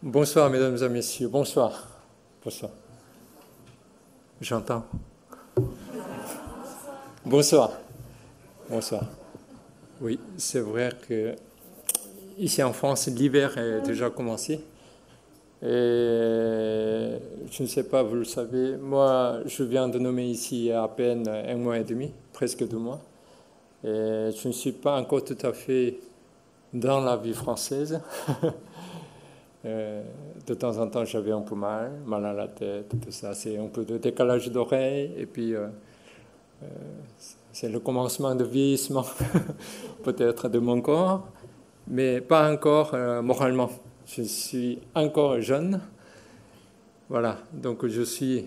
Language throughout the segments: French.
Bonsoir, mesdames et messieurs. Bonsoir. Bonsoir. J'entends. Bonsoir. Bonsoir. Oui, c'est vrai que ici en France, l'hiver est déjà commencé. Et je ne sais pas, vous le savez, moi, je viens de nommer ici à peine un mois et demi, presque 2 mois. Et je ne suis pas encore tout à fait dans la vie française. Euh, de temps en temps, j'avais un peu mal à la tête, tout ça. C'est un peu de décalage d'oreille. Et puis, c'est le commencement de vieillissement, peut-être, de mon corps, mais pas encore moralement. Je suis encore jeune. Voilà, donc je suis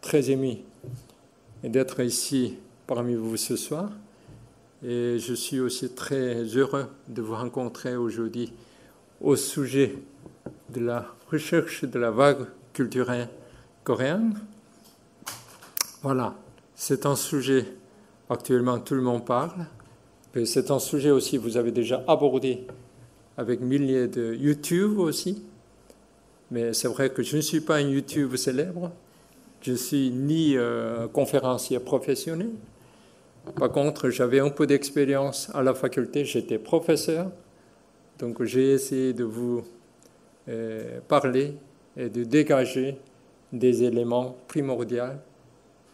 très ému d'être ici parmi vous ce soir. Et je suis aussi très heureux de vous rencontrer aujourd'hui au sujet de la recherche de la vague culturelle coréenne. Voilà, c'est un sujet actuellement tout le monde parle. Et c'est un sujet aussi que vous avez déjà abordé avec milliers de YouTube aussi. Mais c'est vrai que je ne suis pas un YouTube célèbre. Je ne suis ni conférencier professionnel. Par contre, j'avais un peu d'expérience à la faculté. J'étais professeur. Donc j'ai essayé de vous parler et de dégager des éléments primordiaux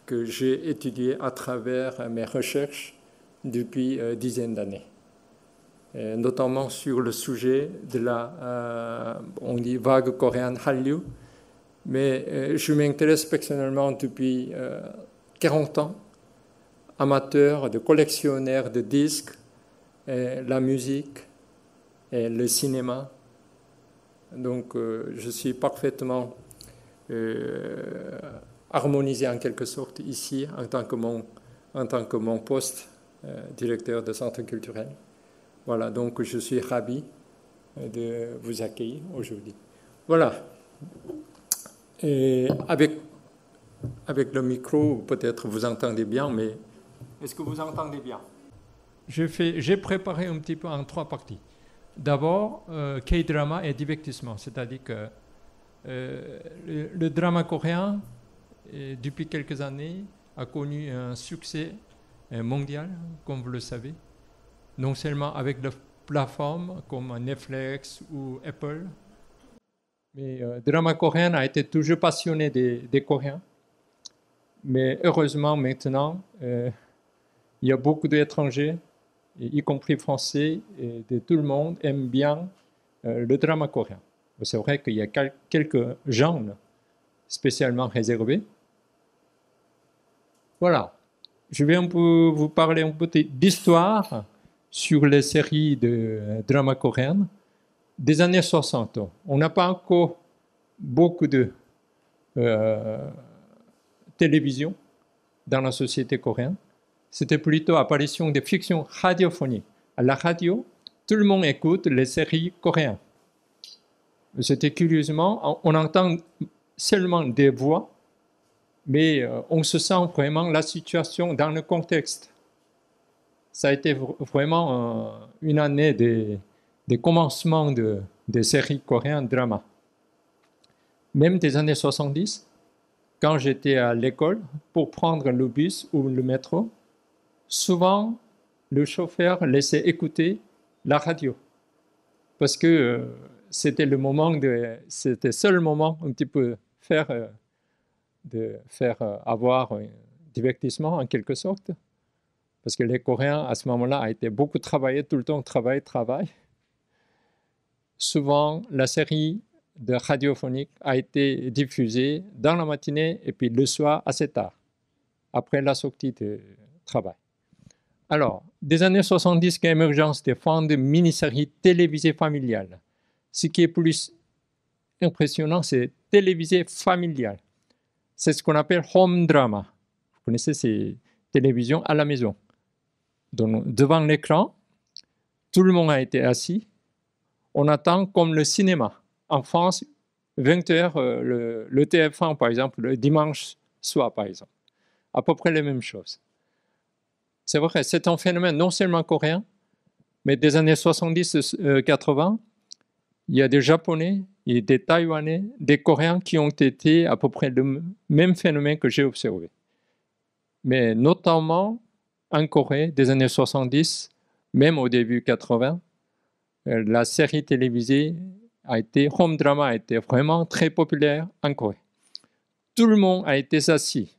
que j'ai étudiés à travers mes recherches depuis dizaines d'années, notamment sur le sujet de la, on dit vague coréenne Hallyu, mais je m'intéresse personnellement depuis 40 ans, amateur de collectionneur de disques, la musique et le cinéma. Donc je suis parfaitement harmonisé en quelque sorte ici en tant que mon poste directeur de centre culturel. Voilà, donc je suis ravi de vous accueillir aujourd'hui. Voilà. Et avec le micro, peut-être vous entendez bien, mais est-ce que vous entendez bien? J'ai préparé un petit peu en 3 parties. D'abord, K-drama et divertissement, c'est-à-dire que le drama coréen, depuis quelques années, a connu un succès mondial, comme vous le savez, non seulement avec des plateformes comme Netflix ou Apple, mais le drama coréen a été toujours passionné des Coréens. Mais heureusement, maintenant, il y a beaucoup d'étrangers, y compris français, et de tout le monde aime bien le drama coréen. C'est vrai qu'il y a quelques genres spécialement réservés. Voilà. Je vais un peu vous parler un peu d'histoire sur les séries de drama coréennes des années 60. On n'a pas encore beaucoup de télévision dans la société coréenne. C'était plutôt apparition des fictions radiophoniques. À la radio, tout le monde écoute les séries coréennes. C'était curieusement, on entend seulement des voix, mais on se sent vraiment la situation dans le contexte. Ça a été vraiment une année des commencements des séries coréennes drama. Même des années 70, quand j'étais à l'école, pour prendre le bus ou le métro, souvent le chauffeur laissait écouter la radio. Parce que c'était le seul moment un petit peu de faire avoir un divertissement en quelque sorte. Parce que les Coréens, à ce moment-là, ont été beaucoup travaillés, tout le temps travail. Souvent, la série de radiophonique a été diffusée dans la matinée et puis le soir assez tard, après la sortie de travail. Alors, des années 70, l'émergence des formes de mini-séries télévisées familiales. Ce qui est plus impressionnant, c'est télévisé familial. C'est ce qu'on appelle home drama. Vous connaissez ces télévisions à la maison. Donc, devant l'écran, tout le monde a été assis. On attend comme le cinéma. En France, 20h, le TF1, par exemple, le dimanche soir, par exemple. À peu près les mêmes choses. C'est vrai, c'est un phénomène non seulement coréen, mais des années 70-80, il y a des Japonais, et des Taïwanais, des Coréens qui ont été à peu près le même phénomène que j'ai observé. Mais notamment en Corée des années 70, même au début 80, la série télévisée home drama a été vraiment très populaire en Corée. Tout le monde a été assis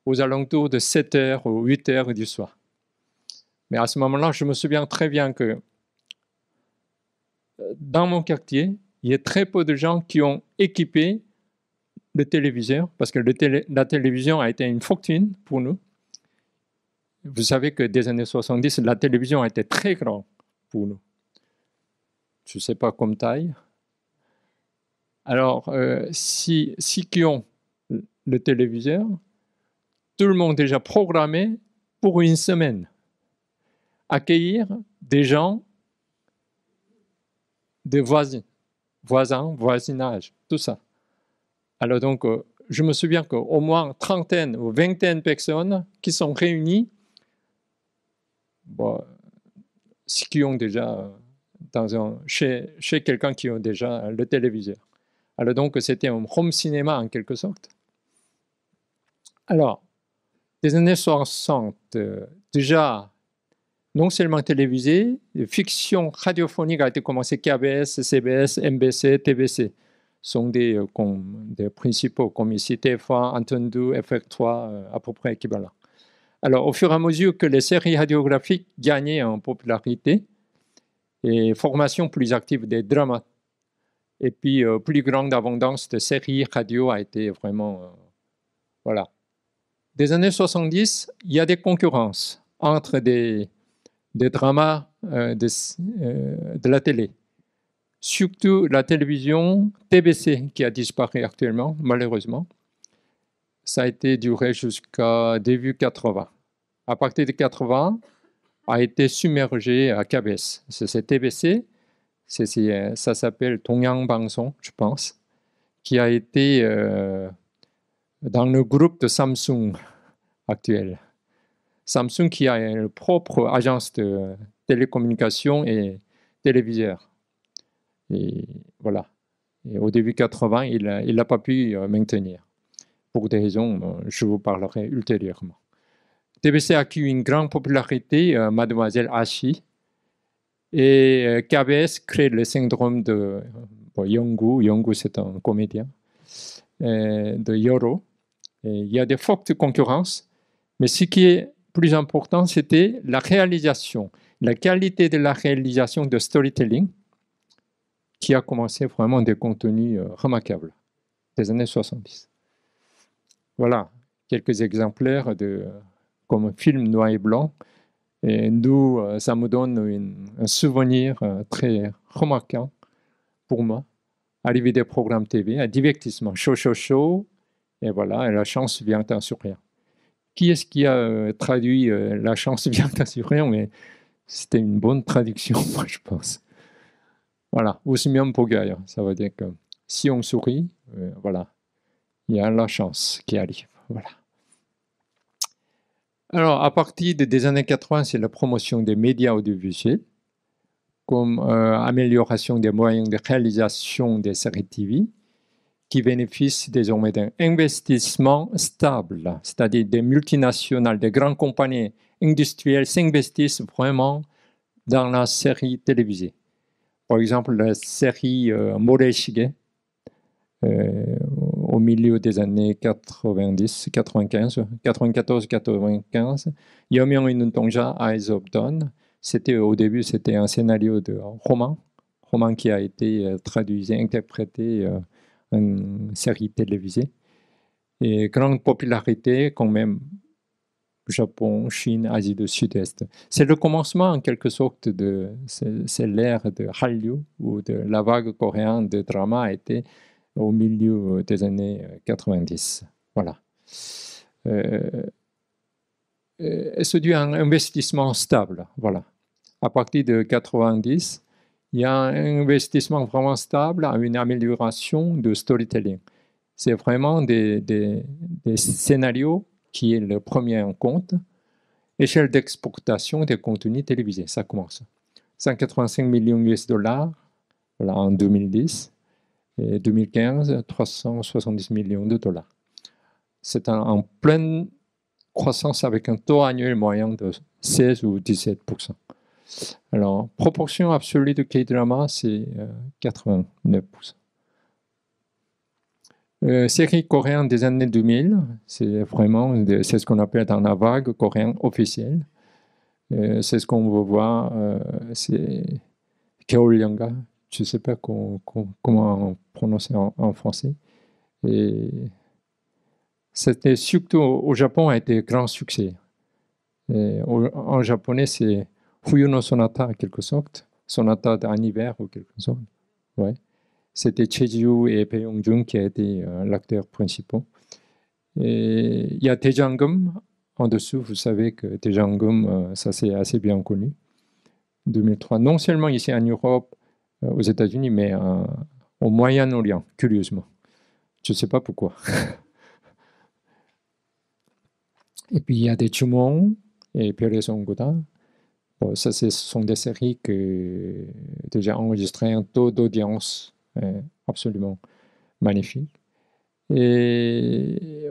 aux alentours de 7h ou 8h du soir. Mais à ce moment-là, je me souviens très bien que dans mon quartier, il y a très peu de gens qui ont équipé le téléviseur, parce que la télévision a été une fortune pour nous. Vous savez que des années 70, la télévision a été très grande pour nous. Je ne sais pas comme taille. Alors, si qui ont le téléviseur, tout le monde est déjà programmé pour une semaine. Accueillir des gens, des voisins, voisinage, tout ça. Alors donc, je me souviens qu'au moins trentaine ou vingtaine de personnes qui sont réunies, qui ont déjà chez quelqu'un qui a déjà le téléviseur. Alors donc, c'était un home cinéma en quelque sorte. Alors, des années 60, déjà, non seulement télévisé, fiction radiophonique a été commencée, KBS, CBS, MBC, TBC sont des principaux, comme ici TF1, Antenne 2, FR3, à peu près équivalents. Alors, au fur et à mesure que les séries radiographiques gagnaient en popularité, et formation plus active des dramas, et puis plus grande abondance de séries radio a été vraiment... voilà. Des années 70, il y a des concurrences entre des dramas de la télé. Surtout la télévision TBC qui a disparu actuellement, malheureusement. Ça a été duré jusqu'à début 80. À partir de 80, a été submergé à KBS. C'est TBC, ça s'appelle Dongyang Bangsong, je pense, qui a été dans le groupe de Samsung actuel. Samsung qui a une propre agence de télécommunication et téléviseur. Et voilà. Et au début 80, il n'a pas pu maintenir. Pour des raisons, je vous parlerai ultérieurement. TBC a acquis une grande popularité, Mademoiselle Ashi, et KBS crée le syndrome de Yonggu. Yonggu, c'est un comédien, de Yoro. Et il y a des fortes concurrences, mais ce qui est plus important, c'était la réalisation, la qualité de la réalisation de storytelling, qui a commencé vraiment des contenus remarquables des années 70. Voilà, quelques exemplaires comme un film noir et blanc, et d'où ça me donne un souvenir très remarquant pour moi. Arrivée des programmes TV, un divertissement, chaud, et voilà, et la chance vient en souriant. Qui est-ce qui a traduit la chance vient en souriant? Mais c'était une bonne traduction, moi, je pense. Voilà, 웃으면 복이 와요. Ça veut dire que si on sourit, voilà, il y a la chance qui arrive. Voilà. Alors, à partir des années 80, c'est la promotion des médias audiovisuels, comme amélioration des moyens de réalisation des séries TV, qui bénéficient désormais d'un investissement stable, c'est-à-dire des multinationales, des grandes compagnies industrielles s'investissent vraiment dans la série télévisée. Par exemple, la série Moreshige, au milieu des années 94-95, 여명있는 동자, Eyes of Dawn. Au début, c'était un scénario de roman qui a été traduit, interprété en série télévisée. Et grande popularité quand même, Japon, Chine, Asie du Sud-Est. C'est le commencement en quelque sorte c'est l'ère de Hallyu, où la vague coréenne de drama a été au milieu des années 90. Voilà. C'est dû à un investissement stable. Voilà. À partir de 90, il y a un investissement vraiment stable à une amélioration de storytelling. C'est vraiment des scénarios qui est le premier en compte. Échelle d'exportation des contenus télévisés, ça commence. 185 millions US$, voilà, en 2010. Et 2015, 370 millions de dollars. C'est en pleine croissance avec un taux annuel moyen de 16 ou 17%. Alors, proportion absolue de K-drama, c'est 89%. Série coréenne des années 2000, c'est vraiment, c'est ce qu'on appelle dans la vague coréenne officielle. C'est ce qu'on veut voir, c'est Keolyanga, je ne sais pas comment prononcer en français. Et c'était surtout au Japon a été grand succès. Et en japonais, c'est Fuyu no Sonata en quelque sorte, sonata d'un hiver ou quelque sorte. Ouais. C'était Cheju et Bae Yong-joon qui a été l'acteur principal. Et il y a Daejangum en dessous, vous savez que Daejangum, ça c'est assez bien connu. 2003, non seulement ici en Europe, aux États-Unis, mais au Moyen-Orient, curieusement. Je ne sais pas pourquoi. Et puis il y a des Chumon et Pérez Ongoda. Bon, ça, ce sont des séries que déjà enregistrées un taux d'audience absolument magnifique. Et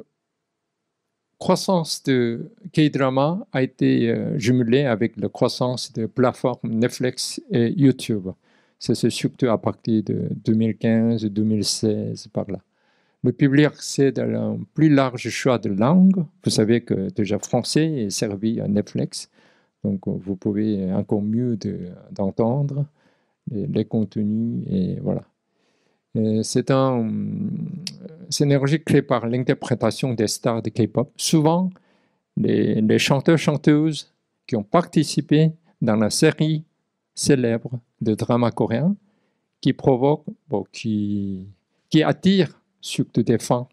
croissance de K-drama a été jumelée avec la croissance des plateformes Netflix et YouTube. C'est surtout à partir de 2015-2016 par là. Le public accède à un plus large choix de langues. Vous savez que déjà français est servi à Netflix, donc vous pouvez encore mieux d'entendre les contenus et voilà. C'est une énergie créée par l'interprétation des stars de K-pop. Souvent, les chanteurs-chanteuses qui ont participé dans la série célèbre de drama coréen qui provoquent, qui attirent surtout des fans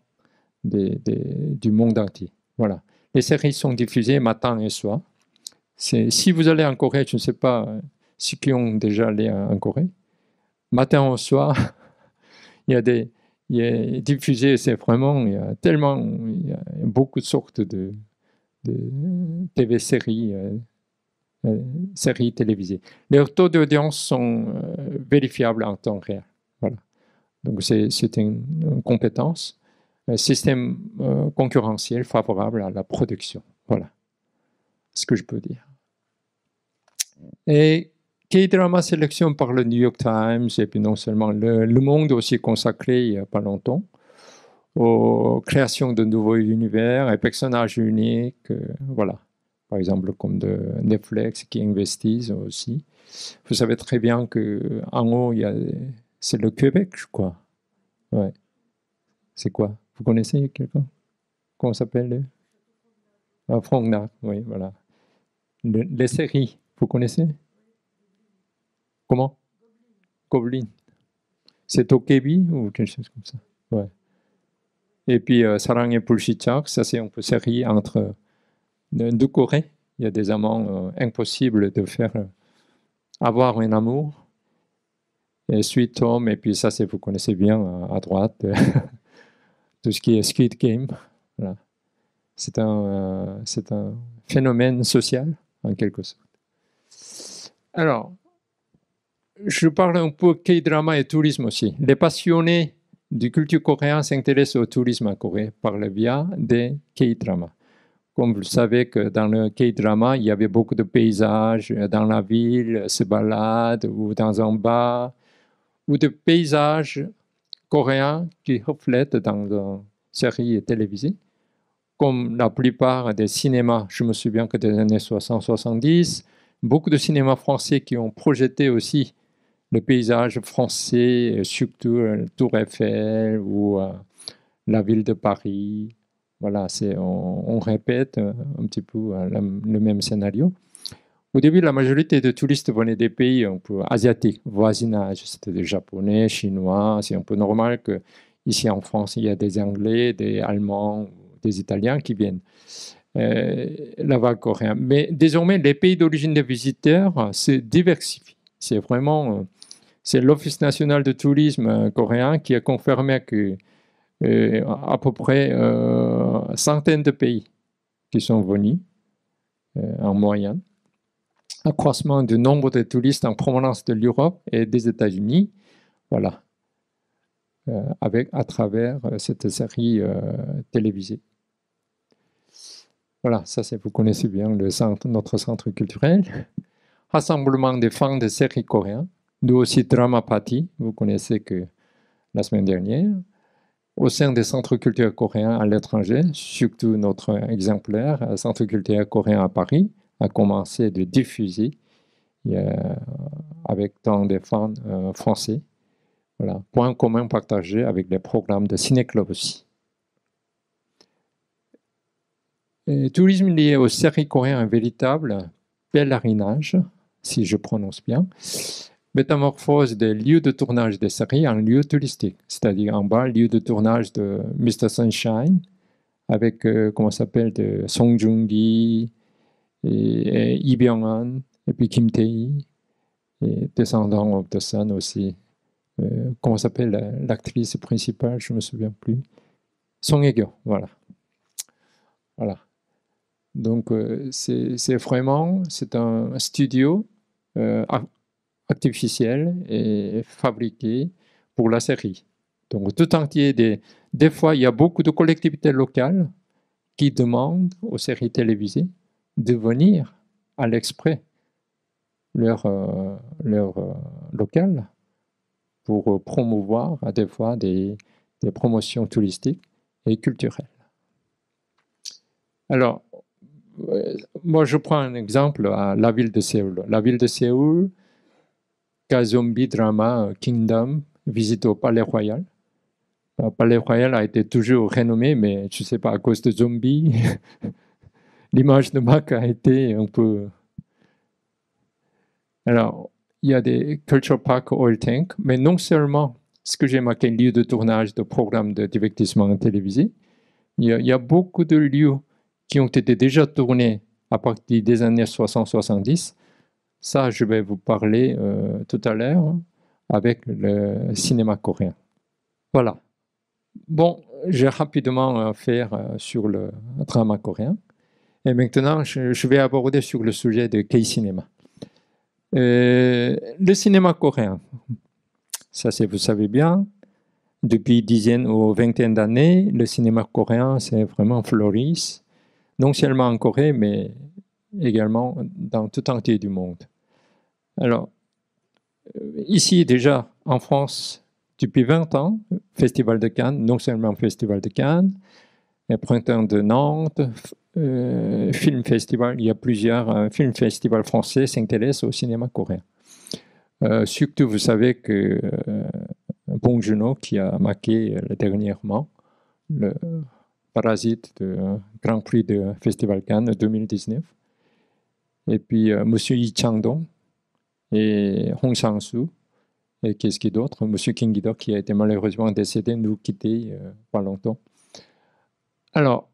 du monde entier. Voilà. Les séries sont diffusées matin et soir. Si vous allez en Corée, je ne sais pas ceux qui ont déjà allé en Corée, matin au soir, il y a diffusé, c'est vraiment, il y a beaucoup de sortes de TV-séries, séries télévisées. Les taux d'audience sont vérifiables en temps réel. Voilà. Donc c'est une compétence, un système concurrentiel favorable à la production. Voilà ce que je peux dire. Et K-drama sélection par le New York Times, et puis non seulement le Monde aussi consacré il n'y a pas longtemps aux créations de nouveaux univers et personnages uniques, voilà. Par exemple, comme de Netflix qui investissent aussi. Vous savez très bien qu'en haut, c'est le Québec, je crois. Ouais. C'est quoi? Vous connaissez quelqu'un? Comment ça s'appelle? Frognar, oui, voilà. Les séries, vous connaissez? Comment? Goblin. C'est Tokebi ou quelque chose comme ça. Ouais. Et puis Sarang et Pulsichak, ça c'est un peu série entre deux Corées. Il y a des amants impossibles de faire avoir un amour. Et Sweet Home, et puis ça c'est vous connaissez bien à droite, tout ce qui est Squid Game. Voilà. C'est un phénomène social en quelque sorte. Alors, je parle un peu K-drama et tourisme aussi. Les passionnés de culture coréenne s'intéressent au tourisme en Corée par le biais des K-dramas. Comme vous le savez que dans le K-drama, il y avait beaucoup de paysages dans la ville, se baladent ou dans un bar, ou de paysages coréens qui reflètent dans une série télévisée. Comme la plupart des cinémas, je me souviens que des années 60-70, beaucoup de cinémas français qui ont projeté aussi le paysage français, surtout Tour Eiffel ou la ville de Paris. Voilà, on répète un petit peu le même scénario. Au début, la majorité des touristes venaient des pays un peu asiatiques, voisinage. C'était des Japonais, Chinois. C'est un peu normal qu'ici en France, il y a des Anglais, des Allemands, des Italiens qui viennent. La vague coréenne. Mais désormais, les pays d'origine des visiteurs se diversifient. C'est vraiment... c'est l'Office national de tourisme coréen qui a confirmé que à peu près centaines de pays qui sont venus en moyenne. Accroissement du nombre de touristes en provenance de l'Europe et des États-Unis, Voilà, à travers cette série télévisée. Voilà, ça vous connaissez bien notre centre culturel. Rassemblement des fans de séries coréennes. Nous aussi Dramapati, vous connaissez que la semaine dernière. Au sein des centres culturels coréens à l'étranger, surtout notre exemplaire, Centre culturel coréen à Paris, a commencé de diffuser avec tant de fans français. Voilà, point commun partagé avec les programmes de ciné-club aussi. Et tourisme lié aux séries coréennes, un véritable pèlerinage, si je prononce bien. Métamorphose des lieux de tournage des séries en lieux touristiques, c'est-à-dire en bas, lieu de tournage de Mr. Sunshine, avec, comment ça s'appelle, de Song Joong-gi, et Lee Byung-hun, et puis Kim Tae-hee, et Descendants of the Sun aussi. Comment s'appelle l'actrice principale, je ne me souviens plus. Song Hye-kyo, voilà. Voilà. Donc, c'est vraiment, c'est un studio artificiel et fabriqué pour la série. Donc, tout entier, des fois, il y a beaucoup de collectivités locales qui demandent aux séries télévisées de venir à l'exprès leur local pour promouvoir à des fois des promotions touristiques et culturelles. Alors, moi je prends un exemple à la ville de Séoul. La ville de Séoul, Zombie Drama Kingdom, visite au Palais Royal. Le Palais Royal a été toujours renommé, mais je ne sais pas, à cause de zombies, l'image de marque a été un peu... Alors, il y a des Culture Park Oil Tank, mais non seulement ce que j'ai marqué, lieu de tournage de programmes de divertissement télévisé, il y a beaucoup de lieux qui ont été déjà tournés à partir des années 60-70. Ça, je vais vous parler tout à l'heure avec le cinéma coréen. Voilà. Bon, j'ai rapidement fait sur le drama coréen. Et maintenant, je vais aborder sur le sujet de K-cinéma. Le cinéma coréen, ça vous savez bien, depuis dizaines ou vingtaines d'années, le cinéma coréen, c'est vraiment fleuri, non seulement en Corée, mais également dans tout entier du monde. Alors, ici déjà, en France, depuis 20 ans, Festival de Cannes, non seulement Festival de Cannes, et Printemps de Nantes, Film Festival, il y a plusieurs films festivals français s'intéressent au cinéma coréen. Surtout, vous savez que Bong Joon-ho, qui a marqué dernièrement le Parasite du Grand Prix de Festival Cannes 2019, et puis Monsieur Lee Chang-dong et Hong Sang-soo, et qu'est-ce qu'il y a d'autre, Monsieur Kim Ki-dok, qui a été malheureusement décédé, nous quitté pas longtemps. Alors,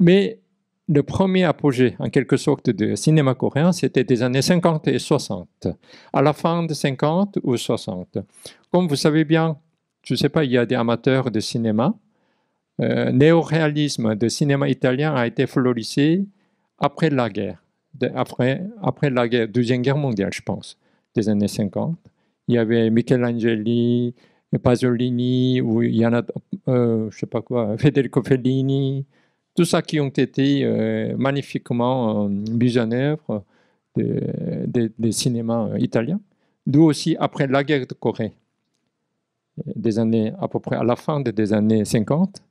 mais le premier apogée, en quelque sorte, de cinéma coréen, c'était des années 50 et 60, à la fin de 50 ou 60. Comme vous savez bien, je ne sais pas, il y a des amateurs de cinéma. Néo-réalisme de cinéma italien a été florissé après la guerre, après la guerre, Deuxième Guerre mondiale, je pense, des années 50. Il y avait Michelangelo, Pasolini, ou il y en a, je ne sais pas quoi, Federico Fellini, tout ça qui ont été magnifiquement mis en œuvre des cinémas italiens. D'où aussi, après la guerre de Corée, des années, à peu près à la fin des années 50,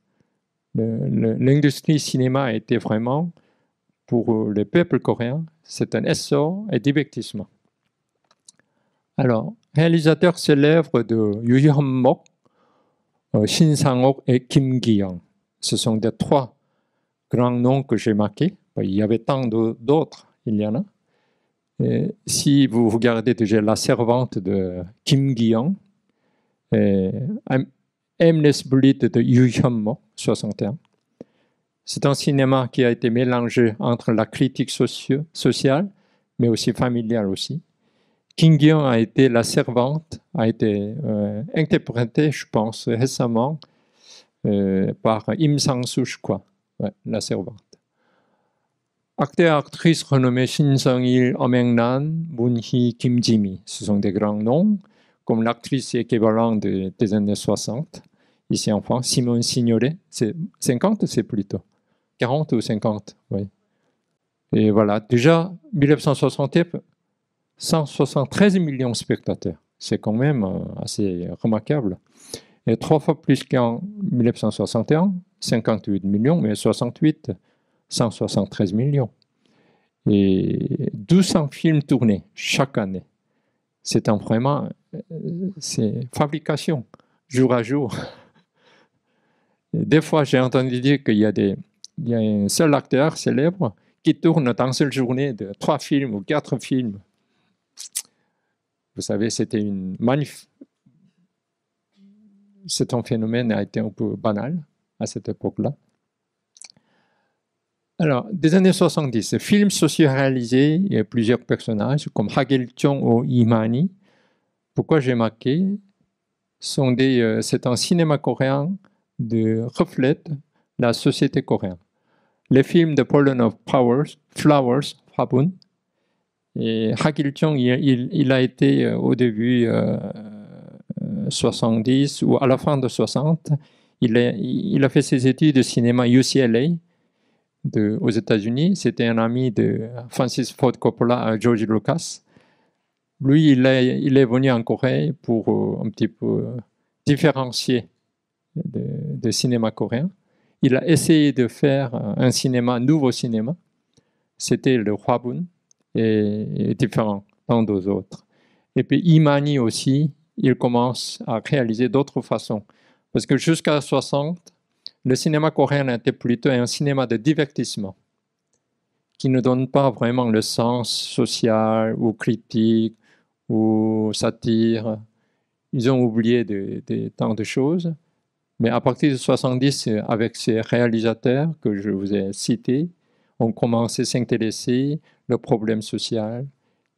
l'industrie cinéma a été vraiment, pour le peuple coréen, c'est un essor et divertissement. Alors, réalisateurs célèbres de Yoo Hyun-mok, Shin Sang-ok et Kim Ki-young. Ce sont des trois grands noms que j'ai marqués. Il y avait tant d'autres, il y en a. Et si vous regardez déjà La Servante de Kim Ki-young, Aimless Bleed de Yoo Hyun-mok, 61. C'est un cinéma qui a été mélangé entre la critique sociale, mais aussi familiale aussi. Kim Ki-young a été La Servante, a été interprétée, je pense, récemment par Im Sang-soo, je crois. Ouais, La Servante. Acteurs et actrices renommés Shin Seung-il, Oh Meng-nan, Moon Hee, Kim Ji-mi, ce sont des grands noms. comme l'actrice équivalente des années 60, ici en France, Simone Signoret. C'est 50, c'est plutôt 40 ou 50, oui. Et voilà, déjà, 1960, 173 millions de spectateurs. C'est quand même assez remarquable. Et 3 fois plus qu'en 1961, 58 millions, mais 68, 173 millions. Et 200 films tournés chaque année. C'est vraiment, c'est fabrication, jour à jour. Et des fois, j'ai entendu dire qu'il y a un seul acteur célèbre qui tourne dans une seule journée de 3 films ou 4 films. Vous savez, c'était c'est un phénomène a été un peu banal à cette époque-là. Alors, des années 70, films socio-réalisés, il y a plusieurs personnages comme Hagil-cheong ou Imani. Pourquoi j'ai marqué? C'est un cinéma coréen qui reflète la société coréenne. Les films de Poland of Flowers, Fabun, et Hagil-cheong, il a été au début 70 ou à la fin de 60, il a fait ses études de cinéma UCLA aux États-Unis. C'était un ami de Francis Ford Coppola, George Lucas. Lui, il est venu en Corée pour un petit peu différencier de cinéma coréen. Il a essayé de faire un nouveau cinéma. C'était le Hwabun et différent d'un des autres. Et puis Imani aussi, il commence à réaliser d'autres façons. Parce que jusqu'à 60, le cinéma coréen était plutôt un cinéma de divertissement qui ne donne pas vraiment le sens social ou critique ou satire. Ils ont oublié tant de choses. Mais à partir de 70, avec ces réalisateurs que je vous ai cités, on commence à s'intéresser au problème social.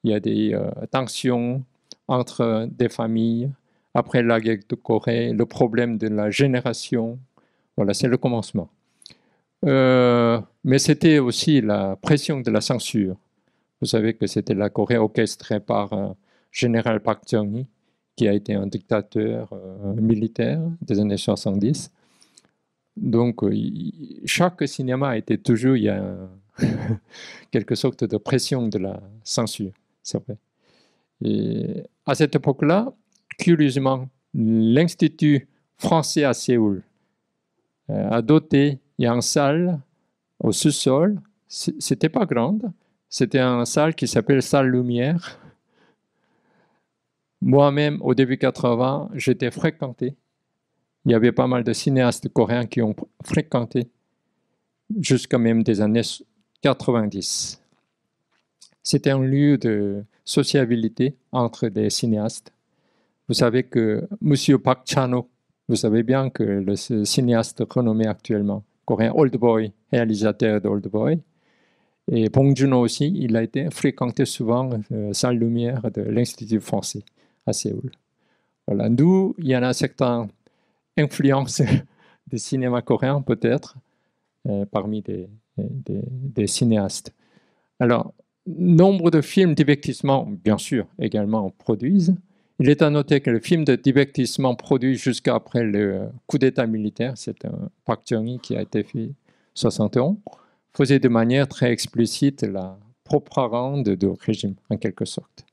Il y a des tensions entre des familles. Après la guerre de Corée, le problème de la génération. Voilà, c'est le commencement. Mais c'était aussi la pression de la censure. Vous savez que c'était la Corée orchestrée par général Park Chung-hee, qui a été un dictateur militaire des années 70. Donc, chaque cinéma était toujours, il y a quelque sorte de pression de la censure, c'est vrai. Et à cette époque-là, curieusement, l'Institut français à Séoul a doté, il y a une salle au sous-sol, c'était pas grande, c'était une salle qui s'appelle Salle Lumière. Moi-même, au début 80, j'étais fréquenté. Il y avait pas mal de cinéastes coréens qui ont fréquenté jusqu'à même des années 90. C'était un lieu de sociabilité entre des cinéastes. Vous savez que M. Park Chan-wook, vous savez bien que le cinéaste renommé actuellement, coréen, Old Boy, réalisateur d'Old Boy, et Bong Joon-ho aussi, il a été fréquenté souvent salle lumière de l'Institut français à Séoul. Voilà. D'où il y en a certaines influences du cinéma coréen peut-être parmi des cinéastes. Alors, nombre de films de divertissement, bien sûr, également produisent. Il est à noter que le film de divertissement produit jusqu'après le coup d'État militaire, c'est un Park Chung-hee qui a été fait en 71, faisait de manière très explicite la propagande du régime, en quelque sorte.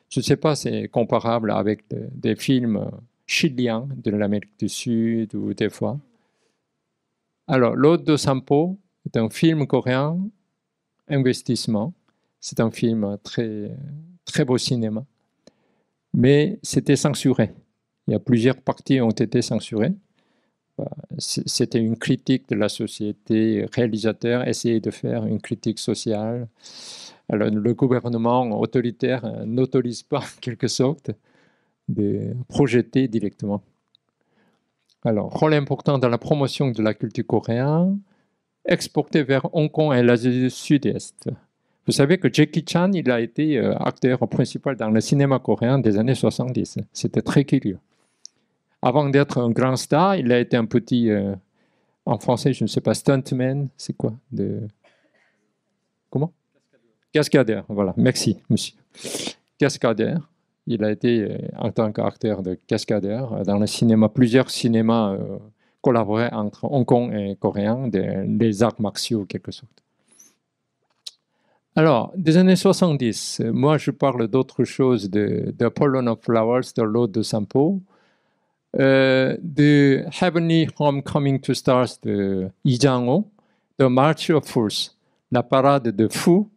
Je ne sais pas si c'est comparable avec des films chiliens de l'Amérique du Sud ou des fois. Alors, L'Hôte de Sampo est un film coréen, investissement. C'est un film très, très beau cinéma. Mais c'était censuré. Il y a plusieurs parties qui ont été censurées. C'était une critique de la société. Le réalisateur essayait de faire une critique sociale. Alors, le gouvernement autoritaire n'autorise pas, en quelque sorte, de projeter directement. Alors, rôle important dans la promotion de la culture coréenne, exporté vers Hong Kong et l'Asie du Sud-Est. Vous savez que Jackie Chan, il a été acteur principal dans le cinéma coréen des années 70. C'était très curieux. Avant d'être un grand star, il a été un petit, en français, je ne sais pas, stuntman, c'est quoi Comment Cascadeur, voilà. Merci, monsieur. Cascadeur. Il a été, en tant qu'acteur de cascadeur, dans le cinéma, plusieurs cinémas collaborés entre Hong Kong et Coréen, des arts martiaux, en quelque sorte. Alors, des années 70, moi je parle d'autre chose, de Pollen of Flowers, de l'Ode de Sampo, de Heavenly Homecoming to Stars de Lee Jang-ho, The March of Fools, la parade de fous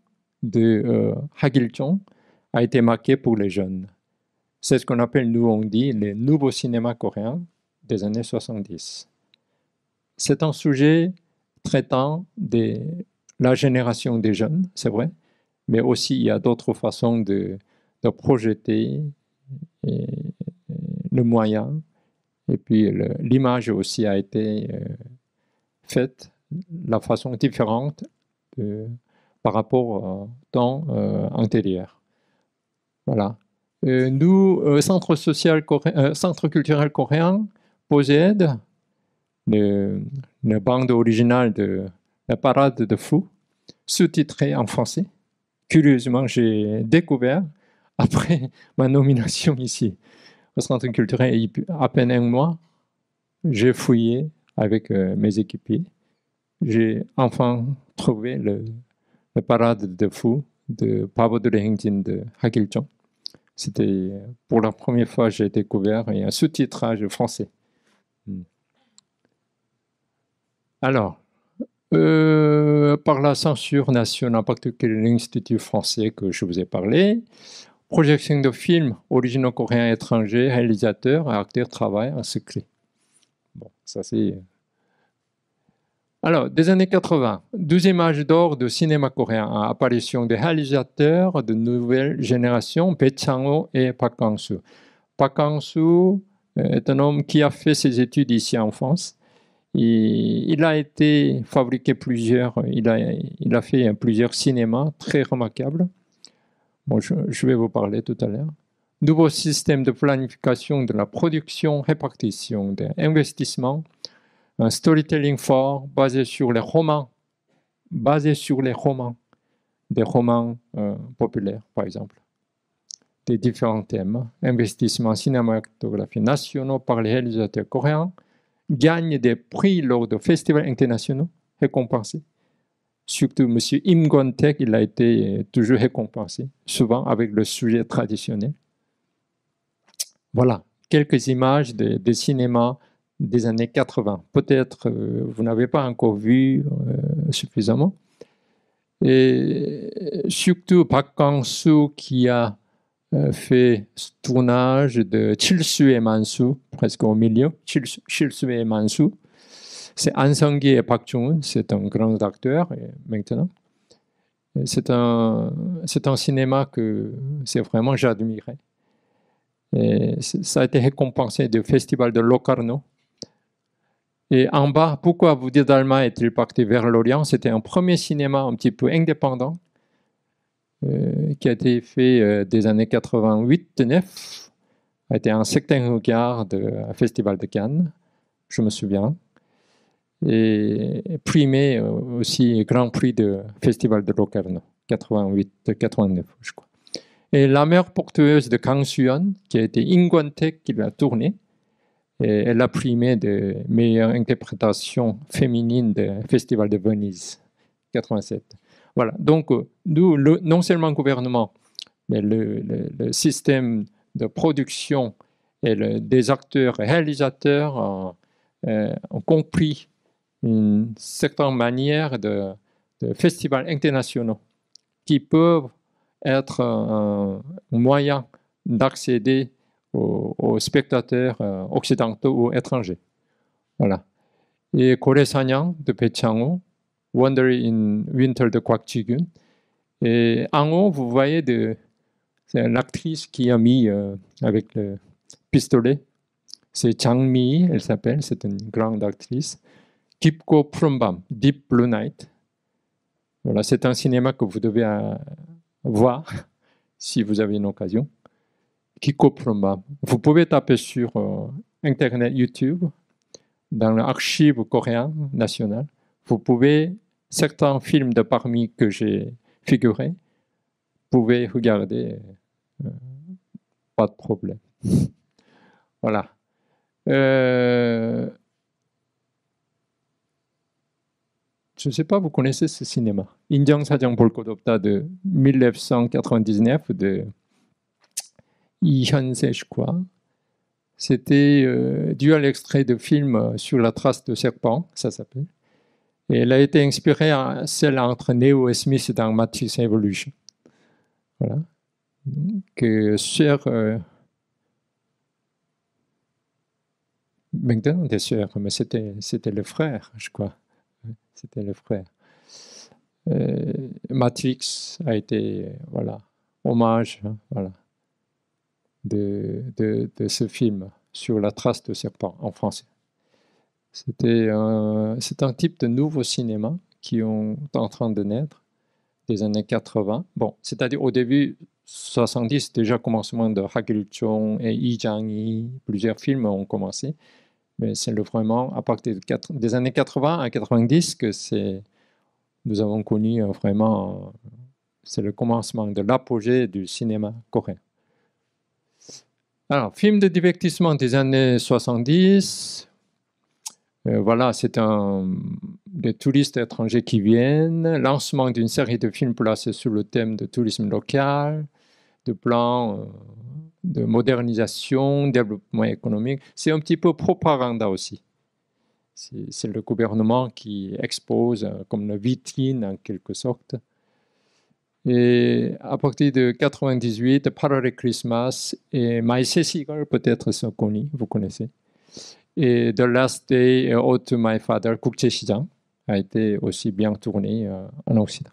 de Ha Gil-chong, a été marquée pour les jeunes. C'est ce qu'on appelle, nous on dit, les nouveaux cinémas coréens des années 70. C'est un sujet traitant de la génération des jeunes, c'est vrai, mais aussi il y a d'autres façons de projeter le moyen. Et puis l'image aussi a été faite de la façon différente par rapport au temps antérieur. Voilà. Nous, Centre culturel coréen, POSED, la bande originale de La Parade de Fous, sous-titrée en français. Curieusement, j'ai découvert, après ma nomination ici au Centre culturel, il y a à peine un mois, j'ai fouillé avec mes équipiers. J'ai enfin trouvé la Parade de Fous de Pavodre Hengjin de Ha Gil-chong. C'était pour la première fois que j'ai découvert un sous-titrage français. Alors, par la censure nationale, en particulier l'Institut français que je vous ai parlé, projection de films originaux coréens étrangers, réalisateurs et acteurs travaillent en secret. Bon, ça c'est... Alors, des années 80, 12e âge d'or de cinéma coréen, apparition des réalisateurs de nouvelle génération, Bae Chang-ho et Park Kang-soo. Park Kang-soo est un homme qui a fait ses études ici en France. Il a été fabriqué il a fait plusieurs cinémas très remarquables. Bon, je vais vous parler tout à l'heure. Nouveau système de planification de la production, répartition des investissements, un storytelling fort basé sur les romans, des romans populaires, par exemple, des différents thèmes, investissements cinématographiques nationaux par les réalisateurs coréens, gagne des prix lors de festivals internationaux récompensés. Surtout M. Im Gon-taek, il a été toujours récompensé, souvent avec le sujet traditionnel. Voilà, quelques images des cinémas des années 80. Peut-être vous n'avez pas encore vu suffisamment. Et surtout Park Kang-soo qui a fait ce tournage de Chilsu의 만수, presque au milieu, Chilsu의 만수. C'est An Sung-gi et Park Chung-un, c'est un grand acteur maintenant. C'est un cinéma que c'est vraiment j'admirais. Et ça a été récompensé du festival de Locarno. Et en bas, pourquoi Woody Dalma est-il parti vers l'Orient? C'était un premier cinéma un petit peu indépendant qui a été fait des années 88-9, a été un certain regard un festival de Cannes, je me souviens, et primé aussi Grand Prix du festival de Locarno, 88-89, je crois. Et La mère porteuse de Kang Soo-yeon, qui a été Im Gon-taek qui l'a tournée, et elle a primé de meilleure interprétation féminine du festival de Venise, 87. Voilà, donc nous, non seulement le gouvernement, mais le système de production et des acteurs et réalisateurs ont compris une certaine manière de festivals internationaux qui peuvent être un moyen d'accéder aux spectateurs occidentaux ou étrangers. Voilà. Et Gore Sanyang de Bae Chang-ho, Wonder in Winter de Kwak Ji-kyun. Et en haut, vous voyez, c'est l'actrice qui a mis avec le pistolet. C'est Jang Mi, elle s'appelle, c'est une grande actrice. Kipko Prumbam, Deep Blue Night. Voilà, c'est un cinéma que vous devez voir si vous avez une occasion. Kipko Prumbam. Vous pouvez taper sur Internet, YouTube, dans l'archive coréen national. Vous pouvez, certains films de parmi que j'ai figurés, vous pouvez regarder pas de problème. Voilà. Je ne sais pas, vous connaissez ce cinéma. 인정 사정 볼 것 없다 de 1999 de Hyun-se, je crois. C'était dû à l'extrait de film sur la trace de serpent, ça s'appelle. Et elle a été inspirée à celle entre Neo et Smith dans Matrix Evolution. Voilà. Que sœur. Maintenant, des sœurs, mais c'était le frère, je crois. C'était le frère. Matrix a été, voilà, hommage, voilà, de ce film sur la trace de serpent en français. C'est un type de nouveau cinéma qui est en train de naître des années 80. Bon, c'est-à-dire au début 70, déjà commencement de Hak Il-chong et Lee Jang-hee, plusieurs films ont commencé. Mais c'est vraiment à partir des années 80 à 90 que nous avons connu vraiment, c'est le commencement de l'apogée du cinéma coréen. Alors, film de divertissement des années 70, voilà, c'est des touristes étrangers qui viennent, lancement d'une série de films placés sur le thème de tourisme local, de plans de modernisation, développement économique. C'est un petit peu propaganda aussi. C'est le gouvernement qui expose comme une vitrine en quelque sorte. Et à partir de 98, Parallel Christmas et My Seagull peut-être sont connus, vous connaissez. Et The Last Day Ode to My Father, 국제시장, a été aussi bien tourné en Occident.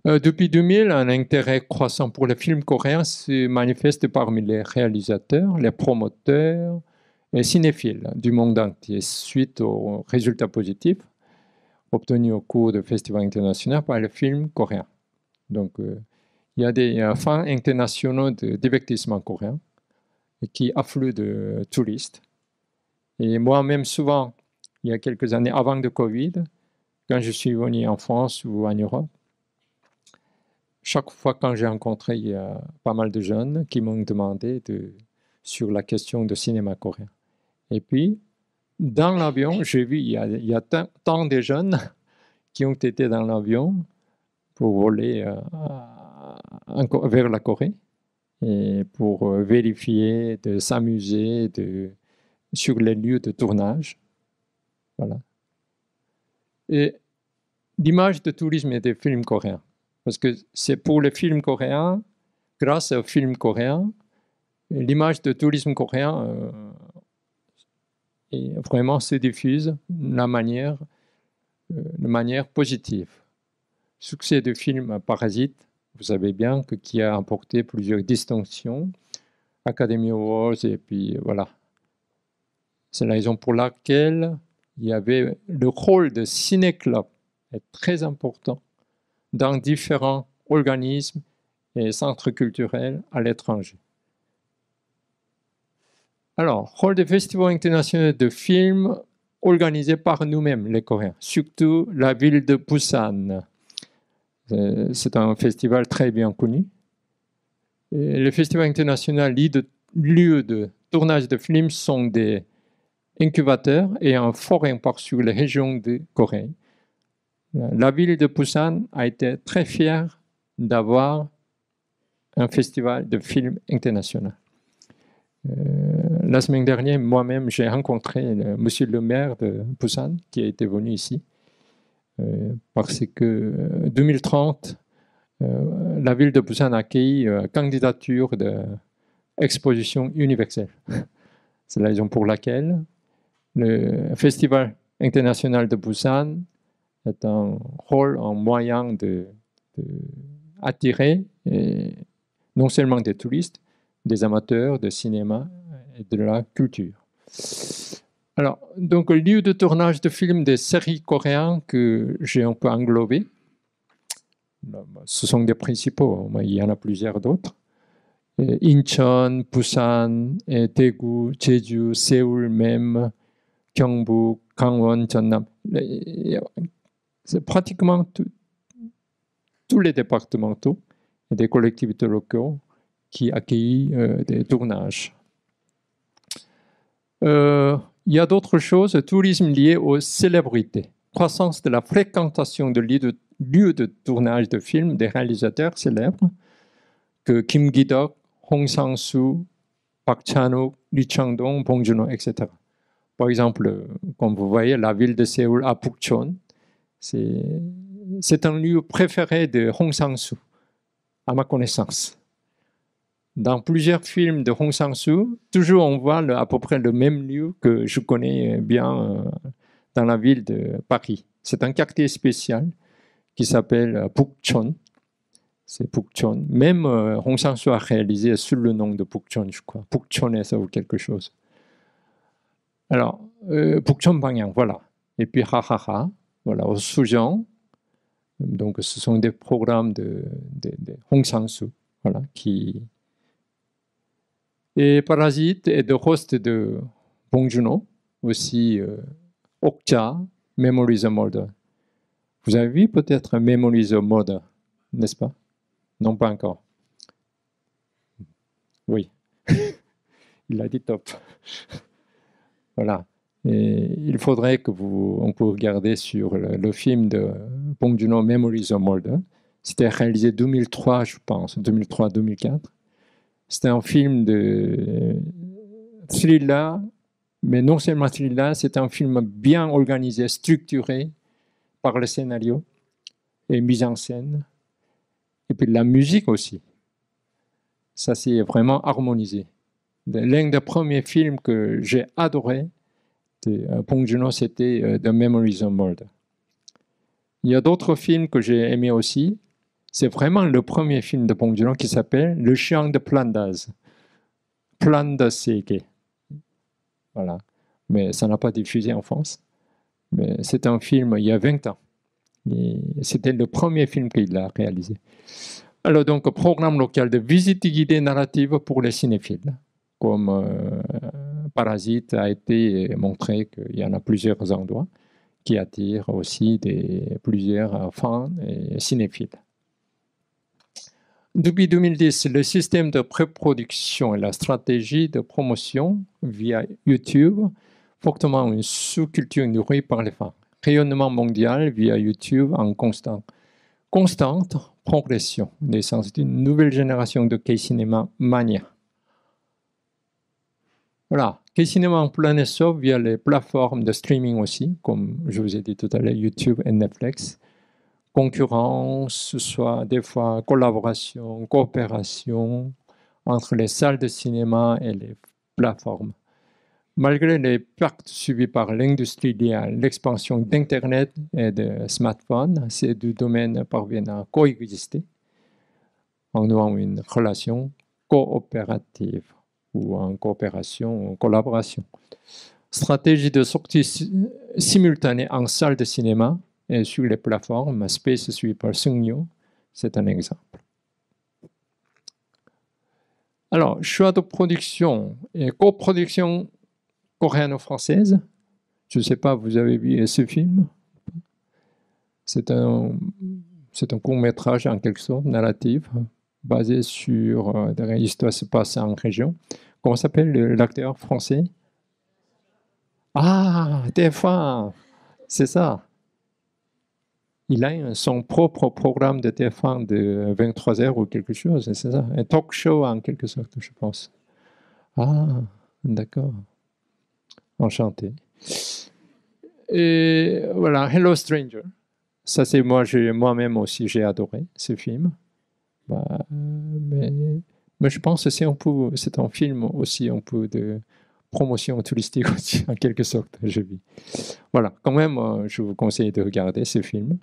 Depuis 2000, un intérêt croissant pour les films coréens se manifeste parmi les réalisateurs, les promoteurs et cinéphiles du monde entier suite aux résultats positifs obtenus au cours de festivals internationaux par les films coréens. Donc, il y a des fans internationaux de divertissement coréen qui affluent de touristes. Et moi-même, souvent, il y a quelques années avant le Covid, quand je suis venu en France ou en Europe, chaque fois quand j'ai rencontré, il y a pas mal de jeunes qui m'ont demandé sur la question du cinéma coréen. Et puis, dans l'avion, j'ai vu, il y a tant de jeunes qui ont été dans l'avion pour voler vers la Corée et pour vérifier, de s'amuser sur les lieux de tournage. Voilà. Et l'image de tourisme et des films coréens. Parce que c'est pour les films coréens, grâce aux films coréens, l'image de tourisme coréen vraiment se diffuse de manière positive. Succès du film Parasite, vous savez bien qui a apporté plusieurs distinctions, Academy Awards, et puis voilà. C'est la raison pour laquelle il y avait le rôle de ciné-club est très important dans différents organismes et centres culturels à l'étranger. Alors, rôle des festivals internationaux de films organisés par nous-mêmes, les Coréens, surtout la ville de Busan. C'est un festival très bien connu. Et les festivals internationaux, lieux de tournage de films, sont des incubateurs et un fort impact sur les régions de Corée. La ville de Busan a été très fière d'avoir un festival de films international. La semaine dernière, moi-même, j'ai rencontré monsieur le maire de Busan qui a été venu ici parce que 2030, la ville de Busan a accueilli candidature d'exposition universelle. C'est la raison pour laquelle le Festival international de Busan est un rôle, un moyen d'attirer non seulement des touristes, des amateurs de cinéma et de la culture. Alors, donc, le lieu de tournage de films des séries coréennes que j'ai un peu englobé, ce sont des principaux, mais il y en a plusieurs d'autres. Incheon, Busan, Daegu, Jeju, Séoul même, Gyeongbuk, Gangwon, Jeonnam. C'est pratiquement tous les départementaux et des collectivités locales qui accueille des tournages. Il y a d'autres choses, tourisme lié aux célébrités. Croissance de la fréquentation de lieux de tournage de films des réalisateurs célèbres que Kim Ki-duk, Hong Sang-soo, Park Chan-wook, Lee Chang-dong, Bong Joon-ho, etc. Par exemple, comme vous voyez, la ville de Séoul à Pukchon, c'est un lieu préféré de Hong Sang-soo, à ma connaissance. Dans plusieurs films de Hong Sang-soo, toujours on voit à peu près le même lieu que je connais bien dans la ville de Paris. C'est un quartier spécial qui s'appelle Pukchon. C'est Pukchon. Même Hong Sang-soo a réalisé sous le nom de Pukchon, je crois. Pukchon에서 ou quelque chose. Alors, Pukchon Bangyang, voilà. Et puis Hahaha, voilà, au Sujeong. Donc, ce sont des programmes de Hong Sang-soo, voilà, qui... Et Parasite est le host de Bong Joon-ho, aussi Okja, Memories of Murder. Vous avez vu peut-être Memories of Murder, n'est-ce pas? Non, pas encore. Oui. Il a dit top. Voilà. Et il faudrait que on peut regarder sur le film de Bong Joon-ho, Memories of Murder. C'était réalisé en 2003, je pense, 2003-2004. C'était un film de thriller, mais non seulement thriller, c'est un film bien organisé, structuré par le scénario et mise en scène. Et puis la musique aussi. Ça, c'est vraiment harmonisé. L'un des premiers films que j'ai adoré de Bong Joon-ho, c'était The Memories of Murder. Il y a d'autres films que j'ai aimés aussi. C'est vraiment le premier film de Bong Joon-ho qui s'appelle Le Chien de Plandas. Plandas Seke. Voilà. Mais ça n'a pas diffusé en France. Mais c'est un film il y a 20 ans. C'était le premier film qu'il a réalisé. Alors donc, programme local de visite guidée narrative pour les cinéphiles. Comme Parasite a été montré qu'il y en a plusieurs endroits qui attirent aussi plusieurs fans et cinéphiles. Depuis 2010, le système de pré-production et la stratégie de promotion via YouTube, fortement une sous-culture nourrie par les fans. Rayonnement mondial via YouTube en constante progression, naissance d'une nouvelle génération de K-Cinéma mania. Voilà, K-Cinéma en plein essor via les plateformes de streaming aussi, comme je vous ai dit tout à l'heure, YouTube et Netflix. Concurrence, soit des fois collaboration, coopération entre les salles de cinéma et les plateformes. Malgré les pertes subies par l'industrie liée à l'expansion d'Internet et de smartphones, ces deux domaines parviennent à coexister en nouant une relation coopérative ou en coopération, en collaboration. Stratégie de sortie simultanée en salle de cinéma et sur les plateformes, Space suivi par Sungyo, c'est un exemple. Alors, choix de production et coproduction coréano-française. Je ne sais pas, vous avez vu ce film? C'est un court-métrage en quelque sorte, narratif, basé sur des histoires qui se passent en région. Comment s'appelle l'acteur français? Ah, TF1, c'est ça. Il a son propre programme de TF1 de 23h ou quelque chose, c'est ça. Un talk show en quelque sorte, je pense. Ah, d'accord. Enchanté. Et voilà, Hello Stranger. Ça, c'est moi-même aussi, j'ai adoré ce film. Mais je pense que c'est un film aussi un peu de promotion touristique aussi, en quelque sorte, je vis. Voilà, quand même, je vous conseille de regarder ce film.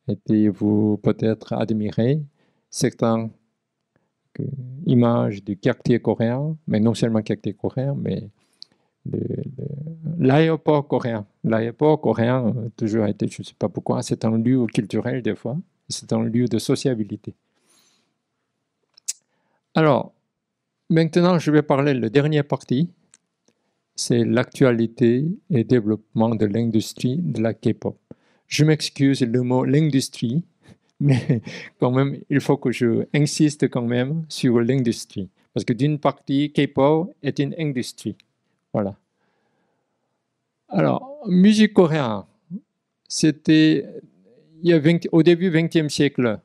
Et puis, vous peut-être admirer certaines images du quartier coréen, mais non seulement quartier coréen, mais l'aéroport coréen. L'aéroport coréen a toujours été, je ne sais pas pourquoi, c'est un lieu culturel des fois, c'est un lieu de sociabilité. Alors, maintenant, je vais parler de la dernière partie, c'est l'actualité et développement de l'industrie de la K-pop. Je m'excuse, le mot l'industrie Mais quand même, il faut que je insiste quand même sur l'industrie. Parce que d'une partie, K-pop est une industrie. Voilà. Alors, musique coréenne, c'était au début du XXe siècle,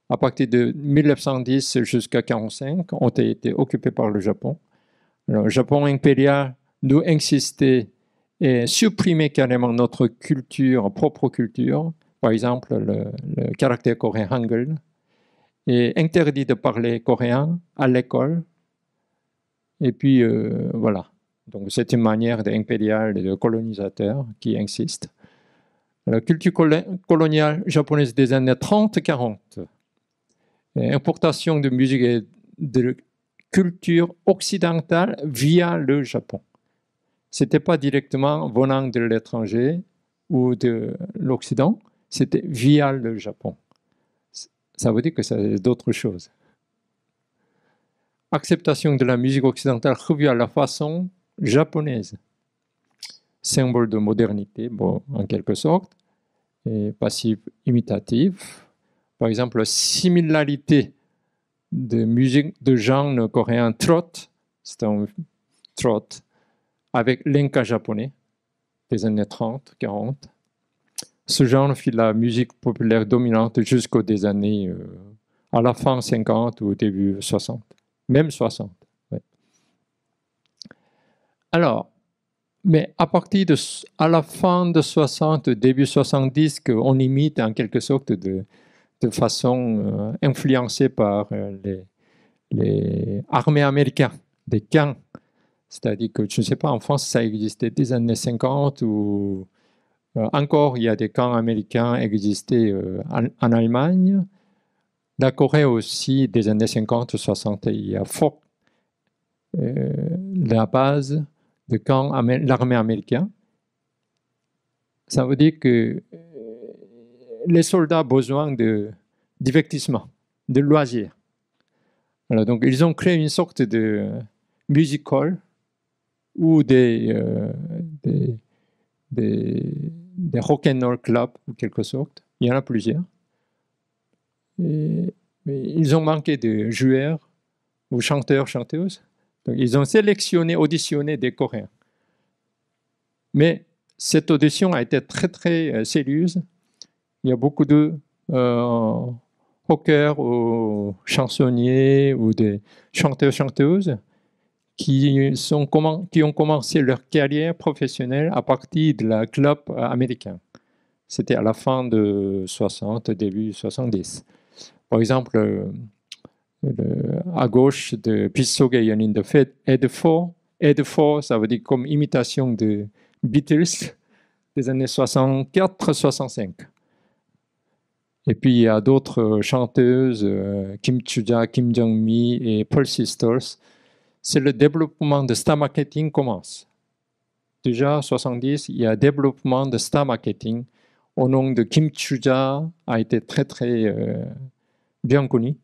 à partir de 1910 jusqu'à 1945, ont été occupés par le Japon. Alors, le Japon impérial nous insistait et supprimait carrément notre culture, propre culture, par exemple le caractère coréen Hangul, et interdit de parler coréen à l'école. Et puis, voilà. Donc, c'est une manière d'impérial et de colonisateur qui insiste. La culture coloniale japonaise des années 30-40, importation de musique et de culture occidentale via le Japon. Ce n'était pas directement venant de l'étranger ou de l'Occident, c'était via le Japon. Ça veut dire que c'est d'autres choses. Acceptation de la musique occidentale revue à la façon japonaise. Symbole de modernité, bon, en quelque sorte, et passif imitatif. Par exemple, la similarité de musique de genre coréen trot, c'est un trot, avec l'enka japonais des années 30, 40. Ce genre fit la musique populaire dominante jusqu'aux années à la fin 50 ou au début 60, même 60. Ouais. Alors, mais à la fin de 60, début 70, qu'on imite en quelque sorte de façon influencée par les armées américaines, des camps. C'est-à-dire que, je ne sais pas, en France, ça existait des années 50 ou encore, il y a des camps américains existaient en Allemagne. La Corée aussi, des années 50-60, il y a fort la base de camps l'armée américaine. Ça veut dire que les soldats ont besoin de divertissement, de loisirs. Alors, donc, ils ont créé une sorte de musical ou des rock'n'roll clubs, en quelque sorte. Il y en a plusieurs. Mais ils ont manqué de joueurs ou chanteurs, chanteuses. Donc, ils ont sélectionné, auditionné des Coréens. Mais cette audition a été très, très sérieuse. Il y a beaucoup de rockers ou chansonniers ou des chanteurs, chanteuses qui ont commencé leur carrière professionnelle à partir de la club américain. C'était à la fin de 60, début 70. Par exemple, à gauche de Pissoge Yonin de Fed, Ed 4, ça veut dire comme imitation de Beatles des années 64-65. Et puis il y a d'autres chanteuses, Kim Chuja, Kim Jong-mi et Pearl Sisters. C'est le développement de star marketing commence. Déjà, en 70, il y a un développement de star marketing au nom de Kim Chuja, a été très, très bien connu.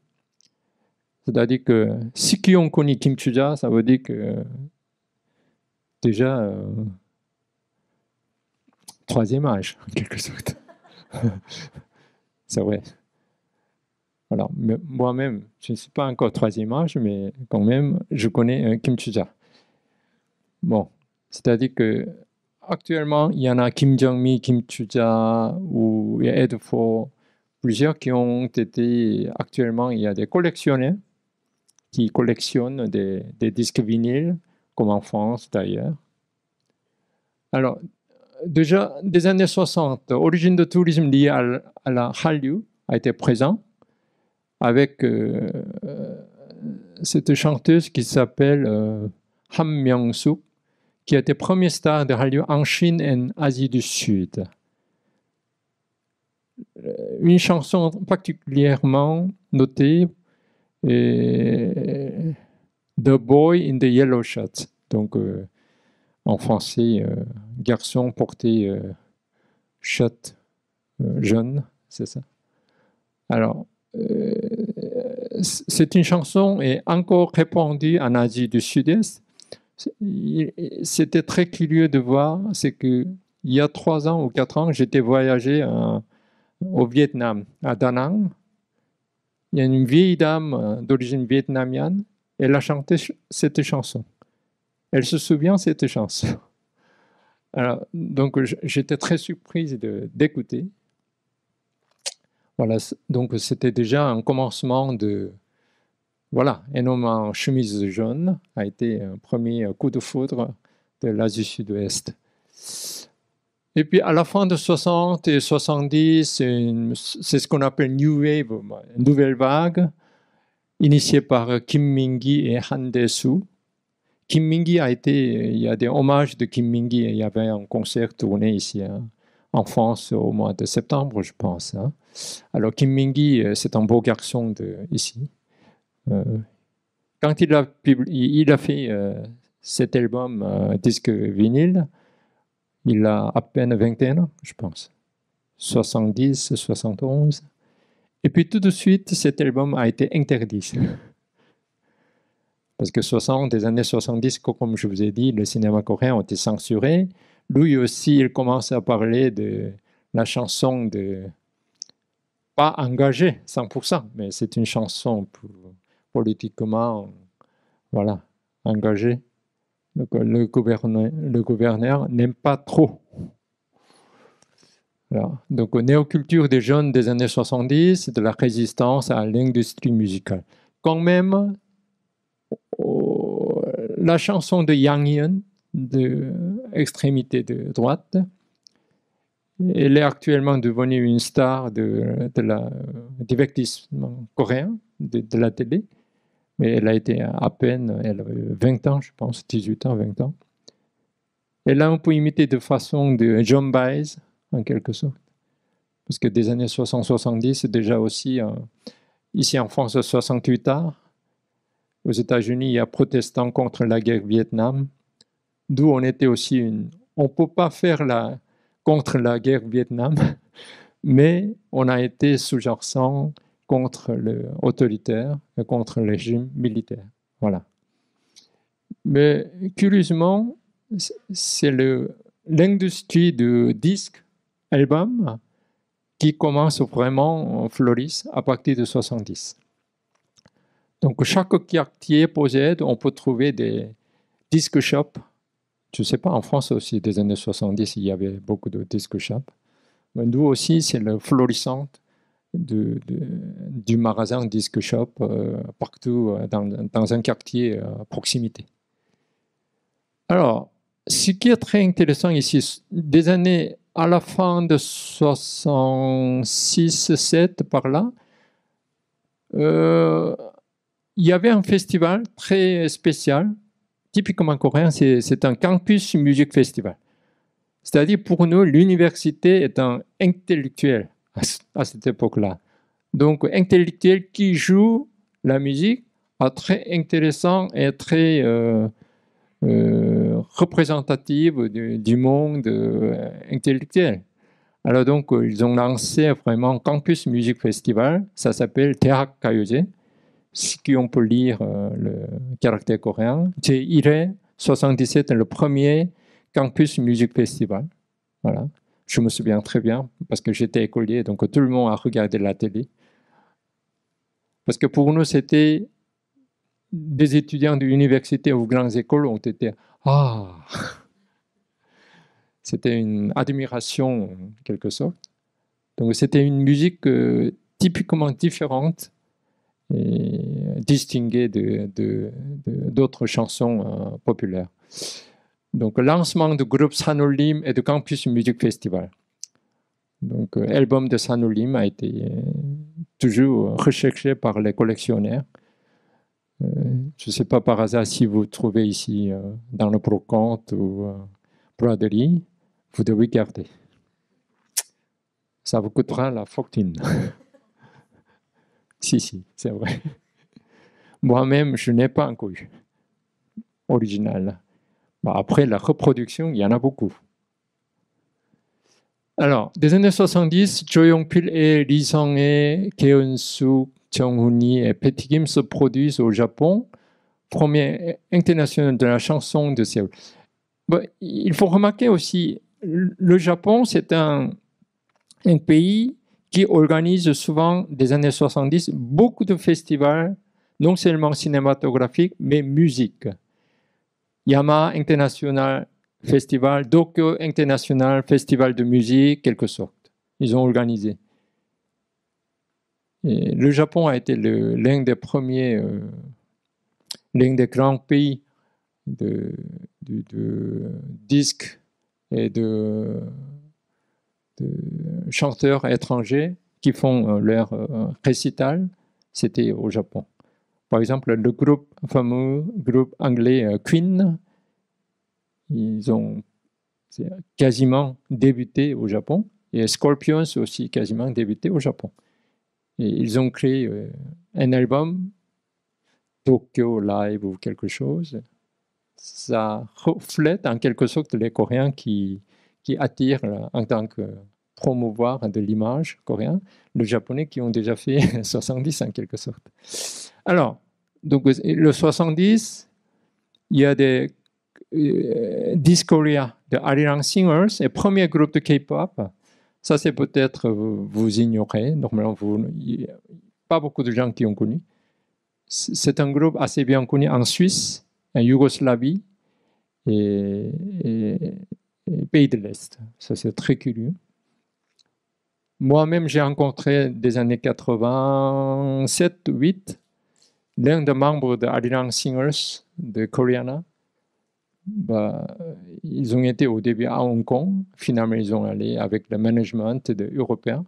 C'est-à-dire que ceux qui ont connu Kim Chuja, ça veut dire que déjà, troisième âge, en quelque sorte. C'est vrai. Alors, moi-même, je ne suis pas encore troisième âge, mais quand même, je connais Kim Chuja. Bon, c'est-à-dire que actuellement, il y en a Kim Jong-mi, Kim Chuja ou Ed Fo, plusieurs qui ont été. Actuellement, il y a des collectionneurs qui collectionnent des disques vinyles, comme en France d'ailleurs. Alors, déjà, des années 60, l'origine du tourisme lié à la Hallyu a été présent avec cette chanteuse qui s'appelle Han Myung-suk, qui a été première star de Hallyu en Chine et en Asie du Sud. Une chanson particulièrement notée est The Boy in the Yellow Shirt. Donc, en français, garçon porté shirt jaune, c'est ça. Alors, c'est une chanson et encore répandue en Asie du Sud-Est. C'était très curieux de voir, c'est qu'il y a 3 ans ou 4 ans, j'étais voyagé au Vietnam, à Da Nang. Il y a une vieille dame d'origine vietnamienne, elle a chanté cette chanson. Elle se souvient de cette chanson. Alors, donc j'étais très surprise d'écouter. Voilà, donc c'était déjà un commencement de... Voilà, un homme en chemise jaune a été un premier coup de foudre de l'Asie Sud-Ouest. Et puis à la fin de 60 et 70, c'est ce qu'on appelle New Wave, une nouvelle vague, initiée par Kim Min-gi et Han Dae-soo. Kim Min-gi il y a des hommages de Kim Min-gi, il y avait un concert tourné ici en France au mois de septembre, je pense. Alors Kim Min-gi, c'est un beau garçon ici. Quand il a fait cet album disque vinyle, il a à peine 21 ans, je pense. 70, 71. Et puis tout de suite, cet album a été interdit. Parce que des années 70, comme je vous ai dit, le cinéma coréen a été censuré. Lui aussi, il commence à parler de la chanson pas engagée 100%, mais c'est une chanson politiquement engagée. Donc, le gouverneur n'aime pas trop. Alors, donc, néoculture des jeunes des années 70, de la résistance à l'industrie musicale. Quand même, la chanson de Yang Hyun, de extrémité de droite, elle est actuellement devenue une star de la divertissement coréen, de la télé. Mais elle a été à peine, elle avait 20 ans, je pense, 18 ans, 20 ans. Elle a un peu imité de façon de John Baez, en quelque sorte. Parce que des années 60-70, déjà aussi, ici en France, 68 ans, aux États-Unis, il y a protestants contre la guerre Vietnam, d'où on était aussi on ne peut pas faire contre la guerre Vietnam, mais on a été sous-jacent contre l'autoritaire et contre le régime militaire. Voilà. Mais curieusement, c'est l'industrie du disque, album, qui commence vraiment en florisse à partir de 70. Donc chaque quartier possède, on peut trouver des disque shops. Je ne sais pas, en France aussi, des années 70, il y avait beaucoup de disque shops. Mais nous aussi, c'est le florissant du magasin disque shop partout dans un quartier à proximité. Alors, ce qui est très intéressant ici, des années à la fin de 66-7 par là, il y avait un festival très spécial, typiquement coréen, c'est un campus music festival. C'est-à-dire pour nous, l'université est un intellectuel à cette époque-là. Donc, intellectuel qui joue la musique est très intéressant et très représentatif du monde intellectuel. Alors donc, ils ont lancé vraiment Campus Music Festival, ça s'appelle Daehak Gayeoje, ce qu'on peut lire le caractère coréen. 제1회 77 le premier Campus Music Festival. Voilà. Je me souviens très bien parce que j'étais écolier, donc tout le monde a regardé la télé. Parce que pour nous, c'était des étudiants de l'université ou grandes écoles ont été c'était une admiration en quelque sorte. Donc c'était une musique typiquement différente et distinguée d'autres chansons populaires. Donc lancement du groupe Sanolim et du Campus Music Festival. Donc l'album de Sanolim a été toujours recherché par les collectionneurs. Je ne sais pas par hasard si vous trouvez ici dans le brocante ou braderie, vous devez garder. Ça vous coûtera la fortune. Si, c'est vrai. Moi-même, je n'ai pas encore eu original. Après, la reproduction, il y en a beaucoup. Alors, des années 70, Jo Yong-pil et Lee Sung-hye, Keun-suk, Jung-hoon-hee et Patty Kim se produisent au Japon, premier international de la chanson de Séoul. Bon, il faut remarquer aussi, le Japon, c'est un pays qui organise souvent, des années 70, beaucoup de festivals, non seulement cinématographiques, mais musique. Yamaha International Festival, Tokyo International Festival de musique, quelque sorte. Ils ont organisé. Et le Japon a été l'un des premiers, l'un des grands pays de disques et de chanteurs étrangers qui font leur récital, c'était au Japon. Par exemple, le fameux groupe anglais Queen, ils ont quasiment débuté au Japon, et Scorpions aussi quasiment débuté au Japon. Et ils ont créé un album, Tokyo Live ou quelque chose. Ça reflète en quelque sorte les Coréens qui attirent en tant que promouvoir de l'image coréenne, les Japonais qui ont déjà fait 70 en quelque sorte. Alors, donc le 70, il y a des Discoria de Arirang Singers, et premier groupe de K-pop. Ça, c'est peut-être vous ignorez. Normalement, il n'y a pas beaucoup de gens qui ont connu. C'est un groupe assez bien connu en Suisse, en Yougoslavie et Pays de l'Est. Ça, c'est très curieux. Moi-même, j'ai rencontré des années 87-8 l'un des membres de Arirang Singers de Koreana. Ils ont été au début à Hong Kong. Finalement, ils ont allé avec le management européen.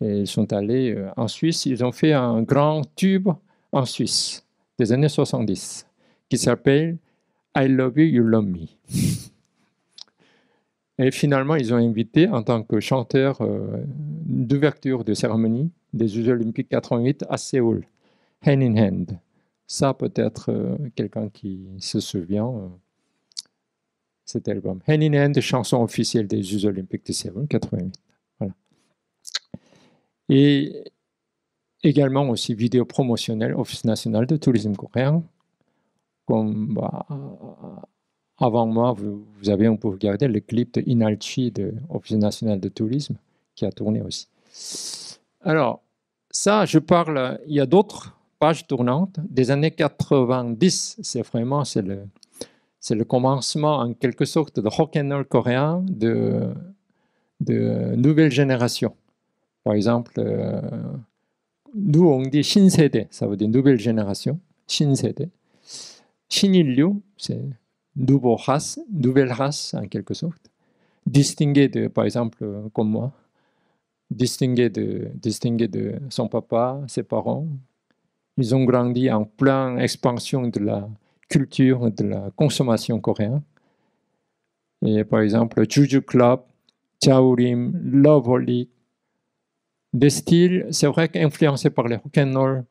Et ils sont allés en Suisse. Ils ont fait un grand tube en Suisse des années 70 qui s'appelle I Love You, You Love Me. Et finalement, ils ont invité en tant que chanteur d'ouverture de cérémonie des Jeux Olympiques 88 à Séoul, Hand in Hand. Ça, peut-être quelqu'un qui se souvient, cet album. Hand in Hand, chanson officielle des Jeux Olympiques de Séoul 88. Voilà. Et également aussi vidéo promotionnelle, Office national de tourisme coréen. Comme avant moi, vous avez, on peut regarder le clip de Inalchi de Office national de tourisme qui a tourné aussi. Alors, ça, je parle, il y a d'autres pages tournantes des années 90. C'est vraiment, c'est le commencement en quelque sorte de rock'n'roll coréen de nouvelle génération. Par exemple, nous on dit Shinse대, ça veut dire nouvelle génération, Shinse대. Shinilyu, c'est nouvelle race en quelque sorte. Distingué de, par exemple, comme moi, distingué de son papa, ses parents. Ils ont grandi en pleine expansion de la culture, de la consommation coréenne. Et par exemple, Juju Club, Chaorim, Loveholic, des styles, c'est vrai qu'influencés par les rock'n'roll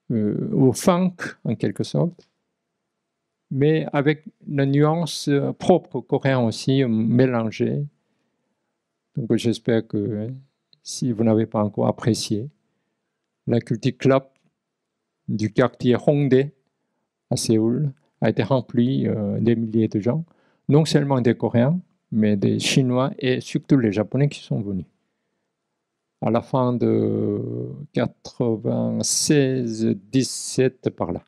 ou funk en quelque sorte, mais avec la nuance propre coréenne aussi mélangée. Donc j'espère que si vous n'avez pas encore apprécié, la culture club du quartier Hongdae à Séoul a été remplie des milliers de gens, non seulement des Coréens, mais des Chinois et surtout les Japonais qui sont venus. À la fin de 96-17 par là.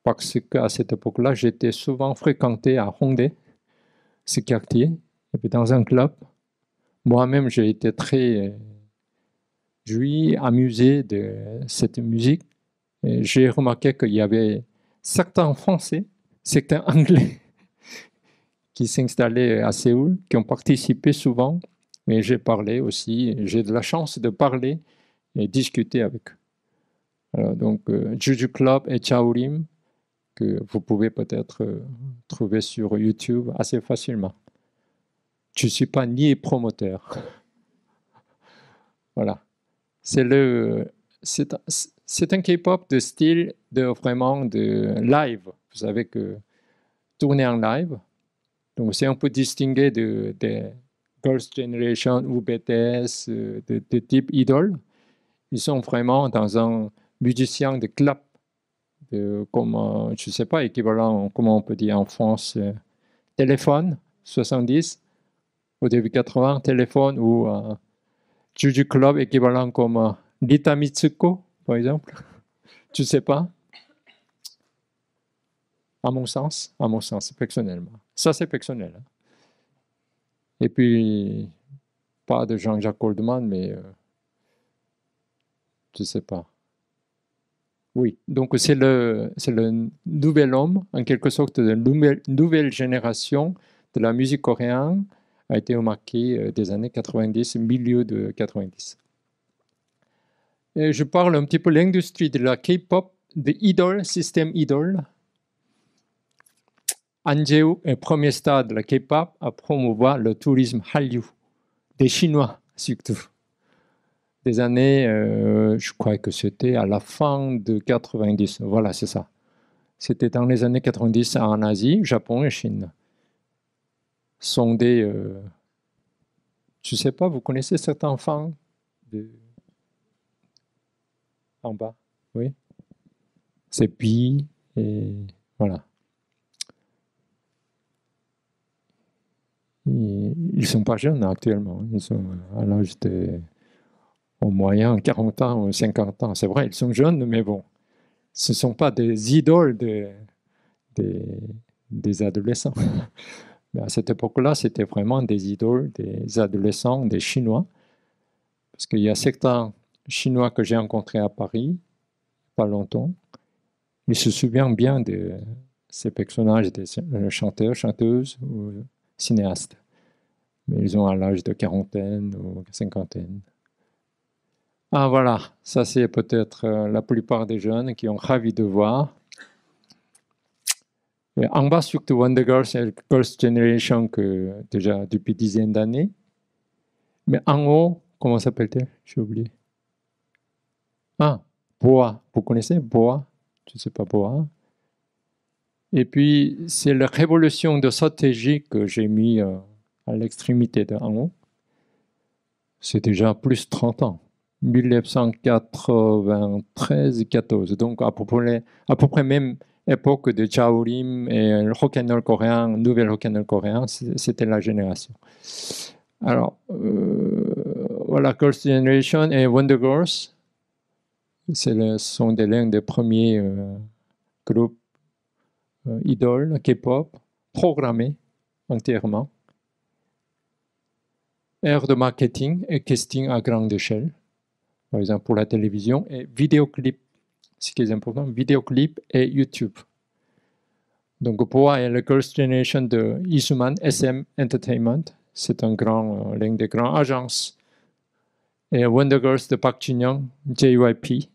Parce qu'à cette époque-là, j'étais souvent fréquenté à Hongdae, ce quartier, et puis dans un club. Moi-même, j'ai été très joui, amusé de cette musique. Et j'ai remarqué qu'il y avait certains Français, certains Anglais qui s'installaient à Séoul, qui ont participé souvent. Mais j'ai parlé aussi, j'ai de la chance de parler et discuter avec eux. Alors, donc, Juju Club et Chaorim, que vous pouvez peut-être trouver sur YouTube assez facilement. Je ne suis pas ni promoteur. Voilà. C'est un K-pop de style vraiment de live. Vous savez que tourner en live, donc c'est un peu distingué de Girls' Generation ou BTS, de type idol. Ils sont vraiment dans un musicien de club, comme, je ne sais pas, équivalent, comment on peut dire en France, téléphone, 70, au début 80, téléphone ou Juju Club équivalent comme Rita Mitsuko, par exemple. Tu ne sais pas? À mon sens, personnellement. Ça, c'est personnel. Hein. Et puis, pas de Jean-Jacques Goldman, mais je ne sais pas. Oui, donc c'est le nouvel homme, en quelque sorte, de la nouvelle génération de la musique coréenne, a été remarqué des années 90, milieu de 90. Et je parle un petit peu de l'industrie de la K-pop, de Idol, système Idol. Anjeu est premier stade de la K-pop à promouvoir le tourisme Hallyu, des Chinois surtout. Des années, je crois que c'était à la fin de 90. Voilà, c'est ça. C'était dans les années 90 en Asie, Japon et Chine. Sont des, je ne sais pas, vous connaissez cet enfant de... en bas, oui. C'est Pi et voilà. Ils ne sont pas jeunes actuellement. Ils sont à l'âge de, au moyen 40 ans ou 50 ans. C'est vrai, ils sont jeunes, mais bon, ce ne sont pas des idoles des adolescents. Mais à cette époque-là, c'était vraiment des idoles des adolescents, des Chinois. Parce qu'il y a certains Chinois que j'ai rencontrés à Paris, pas longtemps. Ils se souviennent bien de ces personnages, des chanteurs, chanteuses ou cinéastes. Mais ils ont à l'âge de quarantaine ou cinquantaine. Ah voilà, ça c'est peut-être la plupart des jeunes qui ont ravi de voir. Et en bas, surtout Wonder Girls et Girls' Generation, que déjà depuis dizaines d'années. Mais en haut, comment s'appelle-t-elle? J'ai oublié. Ah, Boa. Vous connaissez Boa? Je ne sais pas Boa. Et puis, c'est la révolution de stratégie que j'ai mis à l'extrémité de en haut. C'est déjà plus de 30 ans. 1993-14. Donc, à peu près même époque de Shaolin et le rock'n'roll coréen, nouvelle rock'n'roll coréen, c'était la génération. Alors, voilà, Girls' Generation et Wonder Girls, ce sont l'un des premiers groupes idoles K-pop programmés entièrement. Ère de marketing et casting à grande échelle, par exemple pour la télévision, et vidéoclip, ce qui est important, vidéoclip et YouTube. Donc Boa est la Girls' Generation de Isuman SM Entertainment, c'est l'une des grandes agences. Et Wonder Girls de Park Jin-young, JYP,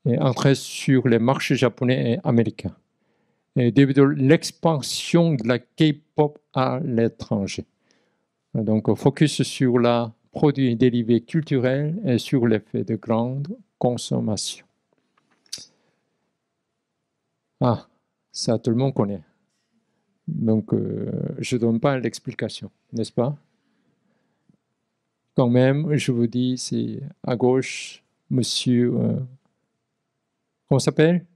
est entrée sur les marchés japonais et américains. Et début de l'expansion de la K-pop à l'étranger. Donc, focus sur la produits dérivés culturels et sur l'effet de grande consommation. Ah, ça tout le monde connaît. Donc, je ne donne pas l'explication, n'est-ce pas? Quand même, je vous dis, c'est à gauche, monsieur, comment s'appelle?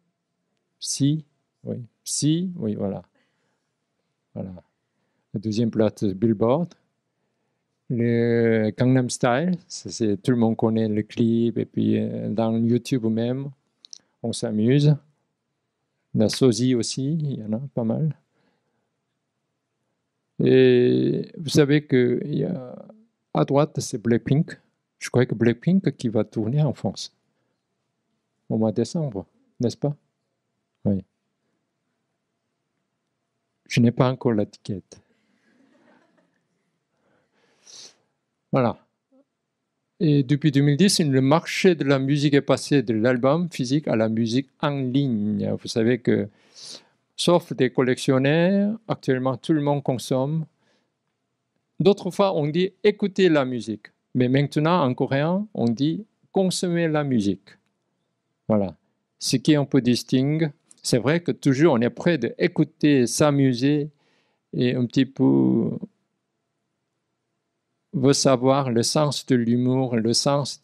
Psy, oui. Psy, oui, voilà. Voilà. La deuxième place, Billboard. Le Gangnam Style, tout le monde connaît le clip, et puis dans YouTube même, on s'amuse. La sosie aussi, il y en a pas mal. Et vous savez qu'à droite, c'est Blackpink. Je crois que Blackpink qui va tourner en France au mois de décembre, n'est-ce pas? Oui. Je n'ai pas encore la ticket. Voilà. Et depuis 2010, le marché de la musique est passé de l'album physique à la musique en ligne. Vous savez que, sauf des collectionneurs, actuellement tout le monde consomme. D'autres fois, on dit écouter la musique. Mais maintenant, en coréen, on dit consommer la musique. Voilà. Ce qui est un peu distinct. C'est vrai que toujours on est prêt d'écouter, s'amuser et un petit peu veut savoir le sens de l'humour, le sens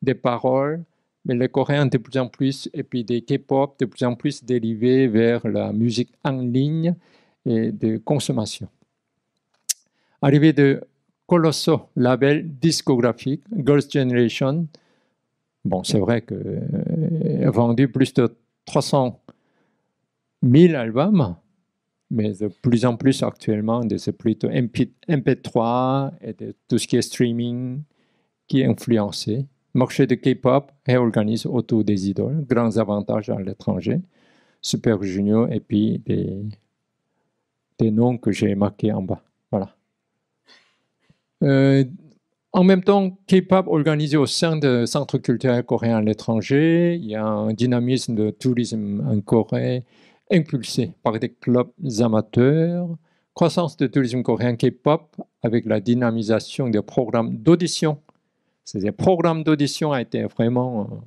des paroles, mais les Coréens de plus en plus, et puis des K-pop de plus en plus dérivés vers la musique en ligne et de consommation. Arrivée de colossaux labels discographiques, Girls' Generation. Bon, c'est vrai que a vendu plus de 300 000 albums, mais de plus en plus actuellement, c'est plutôt MP3 et de tout ce qui est streaming qui est influencé. Le marché de K-pop réorganise autour des idoles, grands avantages à l'étranger, Super Junior et puis des noms que j'ai marqués en bas. Voilà. En même temps, K-pop organisé au sein de centres culturels coréens à l'étranger, il y a un dynamisme de tourisme en Corée impulsé par des clubs amateurs, croissance du tourisme coréen K-pop avec la dynamisation des programmes d'audition. Ces programmes d'audition ont été vraiment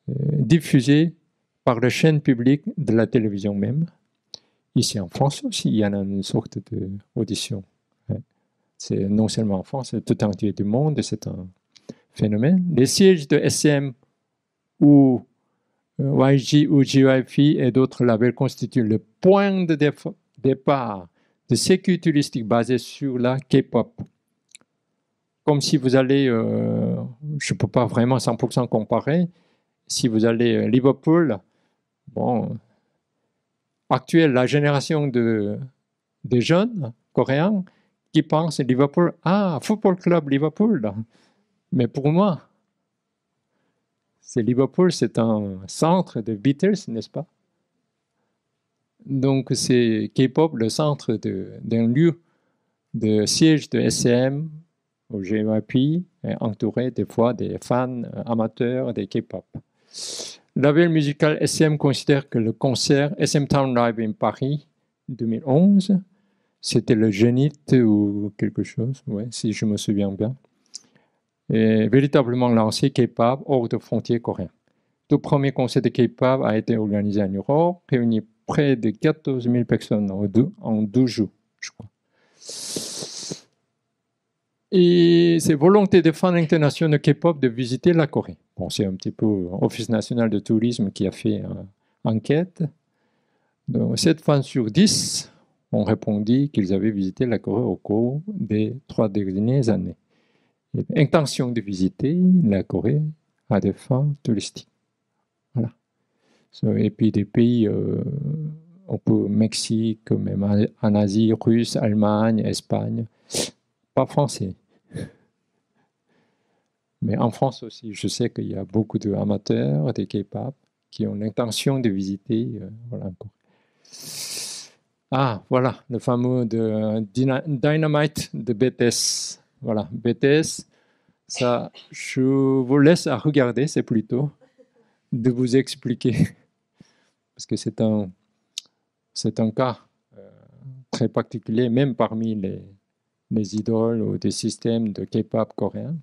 diffusés par les chaînes publiques de la télévision même. Ici en France aussi, il y en a une sorte d'audition. C'est non seulement en France, c'est tout entier du monde, c'est un phénomène. Les sièges de SM ou YG ou JYP et d'autres labels constituent le point de départ de sécu touristique basé sur la K-pop. Comme si vous allez, je ne peux pas vraiment 100% comparer, si vous allez à Liverpool, bon, actuelle, la génération des jeunes coréens qui pensent Liverpool, ah, Football Club Liverpool. Mais pour moi, Liverpool, c'est un centre de Beatles, n'est-ce pas? Donc, c'est K-pop, le centre d'un lieu de siège de SM au JYP, entouré des fois des fans amateurs de K-pop. Le label musical SM considère que le concert SM Town Live in Paris 2011, c'était le Zénith ou quelque chose, ouais, si je me souviens bien, et véritablement lancé K-pop hors de frontières coréennes. Le premier concert de K-pop a été organisé en Europe, réuni près de 14 000 personnes en 12 jours, je crois. Et c'est volonté des fans internationaux de K-pop de visiter la Corée. Bon, c'est un petit peu l'Office national de tourisme qui a fait une enquête. Donc, 7 fans sur 10 ont répondu qu'ils avaient visité la Corée au cours des 3 dernières années. Intention de visiter la Corée à des fins touristiques. Voilà. Et puis des pays, on peut Mexique, même en Asie, Russe, Allemagne, Espagne, pas français. Mais en France aussi, je sais qu'il y a beaucoup d'amateurs de K-pop qui ont l'intention de visiter. Voilà. Ah, voilà, le fameux Dynamite de BTS. Voilà, BTS, ça, je vous laisse à regarder, c'est plutôt de vous expliquer. Parce que c'est un cas très particulier, même parmi les idoles ou des systèmes de K-pop coréens.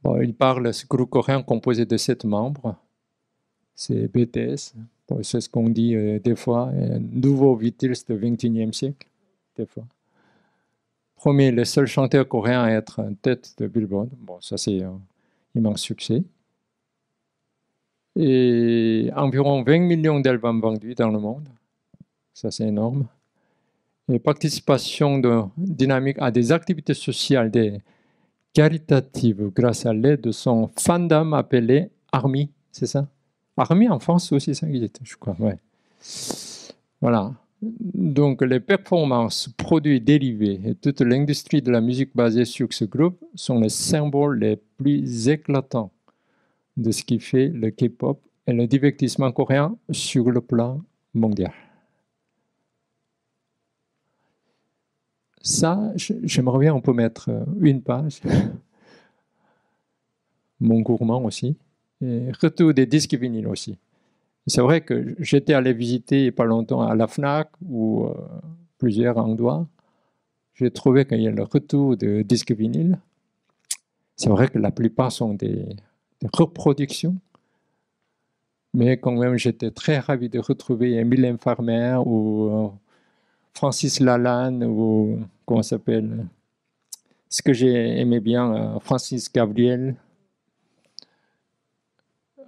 Bon, il parle, ce groupe coréen composé de 7 membres, c'est BTS. Bon, c'est ce qu'on dit des fois, nouveau Beatles du XXIe siècle, des fois. Premier, le seul chanteur coréen à être en tête de Billboard. Bon, ça c'est un immense succès. Et environ 20 millions d'albums vendus dans le monde. Ça c'est énorme. Et participation dynamique à des activités sociales, caritatives, grâce à l'aide de son fandom appelé ARMY, c'est ça? ARMY en France aussi, ça existe, je crois, ouais. Voilà. Donc, les performances, produits dérivés et toute l'industrie de la musique basée sur ce groupe sont les symboles les plus éclatants de ce qui fait le K-pop et le divertissement coréen sur le plan mondial. Ça, j'aimerais bien, on peut mettre une page. Mon gourmand aussi. Et retour des disques vinyles aussi. C'est vrai que j'étais allé visiter il n'y a pas longtemps à la FNAC ou plusieurs endroits. J'ai trouvé qu'il y a le retour de disques vinyles. C'est vrai que la plupart sont des reproductions. Mais quand même, j'étais très ravi de retrouver Mylène Farmer ou Francis Lalanne ou comment ça s'appelle, ce que j'ai aimé bien, Francis Gabriel.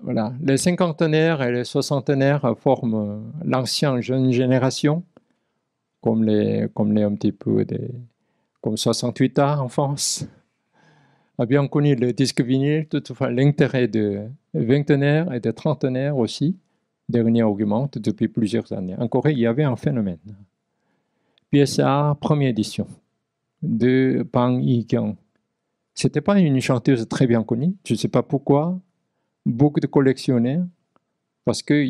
Voilà. Les cinquantenaires et les soixantenaires forment l'ancienne jeune génération, comme les un petit peu des comme 68A en France, a bien connu le disque vinyle. Toutefois, l'intérêt des vingtenaires et des trentenaires aussi, dernier augmente depuis plusieurs années. En Corée, il y avait un phénomène. PSA, première édition, de Bang Hee-kyung. Ce n'était pas une chanteuse très bien connue, je ne sais pas pourquoi. Beaucoup de collectionneurs, parce que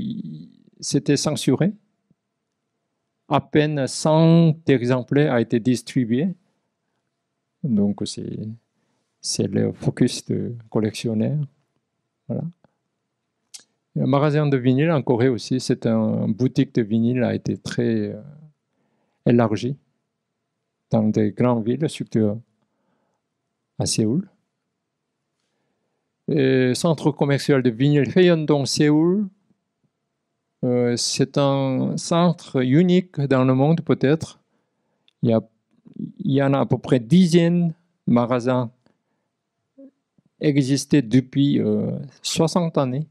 c'était censuré. À peine 100 exemplaires ont été distribués. Donc, c'est le focus de collectionneurs. Voilà. Un magasin de vinyle en Corée aussi, c'est une boutique de vinyle a été très élargie dans des grandes villes, surtout à Séoul. Et centre commercial de vinyle Haeyeondong Séoul, c'est un centre unique dans le monde peut-être. Il y en a à peu près dizaines de magasins existaient depuis 60 années,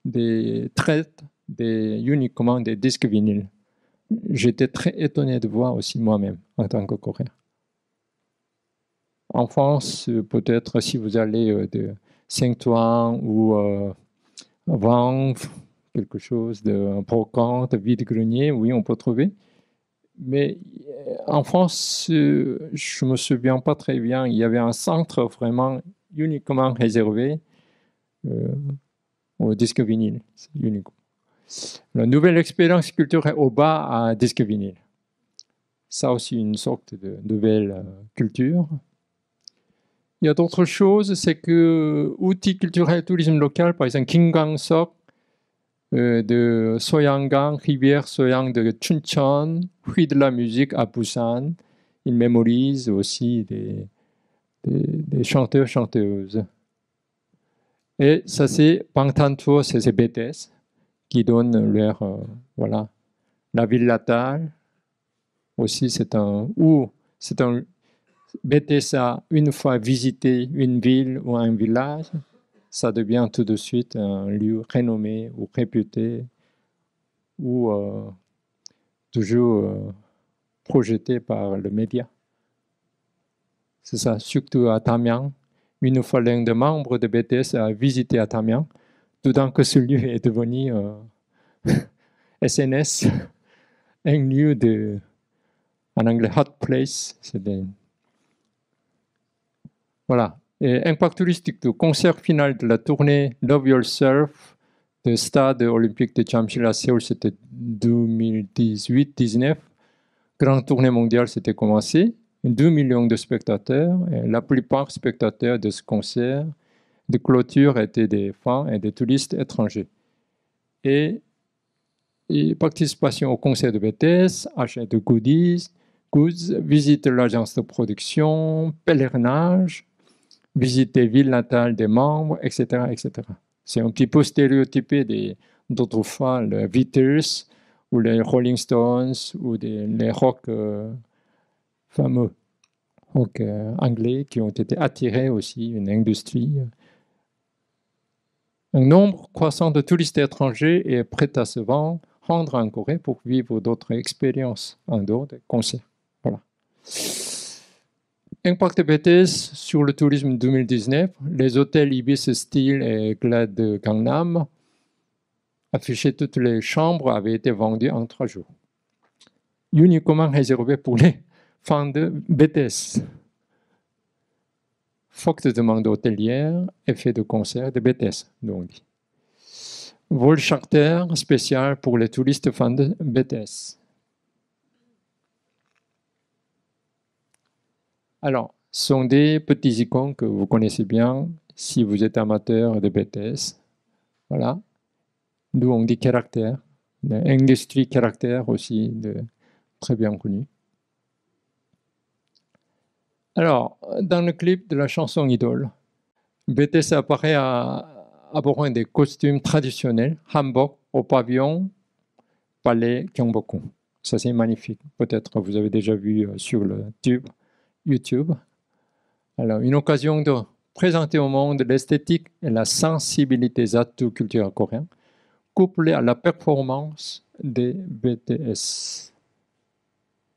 des traites, uniquement des disques vinyles. J'étais très étonné de voir aussi moi-même en tant que Coréen. En France, peut-être si vous allez de Saint-Ouen ou Vanves, quelque chose de brocante, vide-grenier, oui, on peut trouver. Mais en France, je ne me souviens pas très bien, il y avait un centre vraiment uniquement réservé au disque vinyle. Uniquement. La nouvelle expérience culturelle au bas à disque vinyle. Ça aussi, une sorte de nouvelle culture. Il y a d'autres choses, c'est que outils culturels, tourisme local, par exemple, Kim Gang-sok, de Soyangang, rivière Soyang de Chuncheon, fruit de la musique à Busan. Il mémorise aussi des chanteurs, chanteuses. Et ça, c'est Bangtan-to, c'est BTS, qui donnent leur, voilà, la ville natale. Aussi, c'est un BTS a une fois visité une ville ou un village, ça devient tout de suite un lieu renommé ou réputé ou toujours projeté par le média. C'est ça, surtout à Tamyang. Une fois l'un des membres de BTS a visité à Tamyang, tout d'un coup ce lieu est devenu SNS, un lieu de, en anglais, hot place. Voilà. Et impact touristique du concert final de la tournée Love Yourself de stade olympique de Jamsil à Séoul, c'était 2018-19. Grande tournée mondiale s'était commencée. 2 millions de spectateurs. Et la plupart spectateurs de ce concert de clôture étaient des fans et des touristes étrangers. Et participation au concert de BTS, achat de goodies, visite de l'agence de production, pèlerinage, visiter ville natale des membres, etc., etc. C'est un petit peu stéréotypé d'autrefois, les Beatles ou les Rolling Stones ou les rock fameux, rock anglais qui ont été attirés aussi, une industrie. Un nombre croissant de touristes étrangers est prêt à se rendre en Corée pour vivre d'autres expériences en dehors des concerts. Voilà. Impact BTS sur le tourisme 2019. Les hôtels Ibis Style et Glad Gangnam affichaient toutes les chambres avaient été vendues en 3 jours. Uniquement réservé pour les fans de BTS. Forte demande hôtelière, effet de concert de BTS. Donc. Vol charter spécial pour les touristes fans de BTS. Alors, ce sont des petits icônes que vous connaissez bien si vous êtes amateur de BTS. Voilà. Nous, on dit caractère. Industrie caractère aussi, très bien connu. Alors, dans le clip de la chanson Idol, BTS apparaît à bord des costumes traditionnels, hanbok au pavillon, palais Gyeongbokgung. Ça, c'est magnifique. Peut-être vous avez déjà vu sur le YouTube. Alors, une occasion de présenter au monde l'esthétique et la sensibilité des atouts culturels coréens, couplée à la performance des BTS.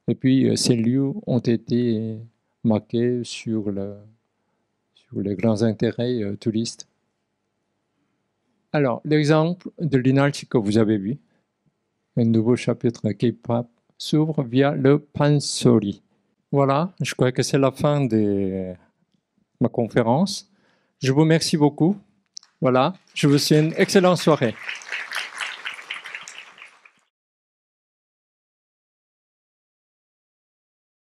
Et puis, ces lieux ont été marqués sur les grands intérêts touristes. Alors, l'exemple de l'INALCI que vous avez vu, un nouveau chapitre K-pop s'ouvre via le Pansori. Voilà, je crois que c'est la fin de ma conférence. Je vous remercie beaucoup. Voilà, je vous souhaite une excellente soirée.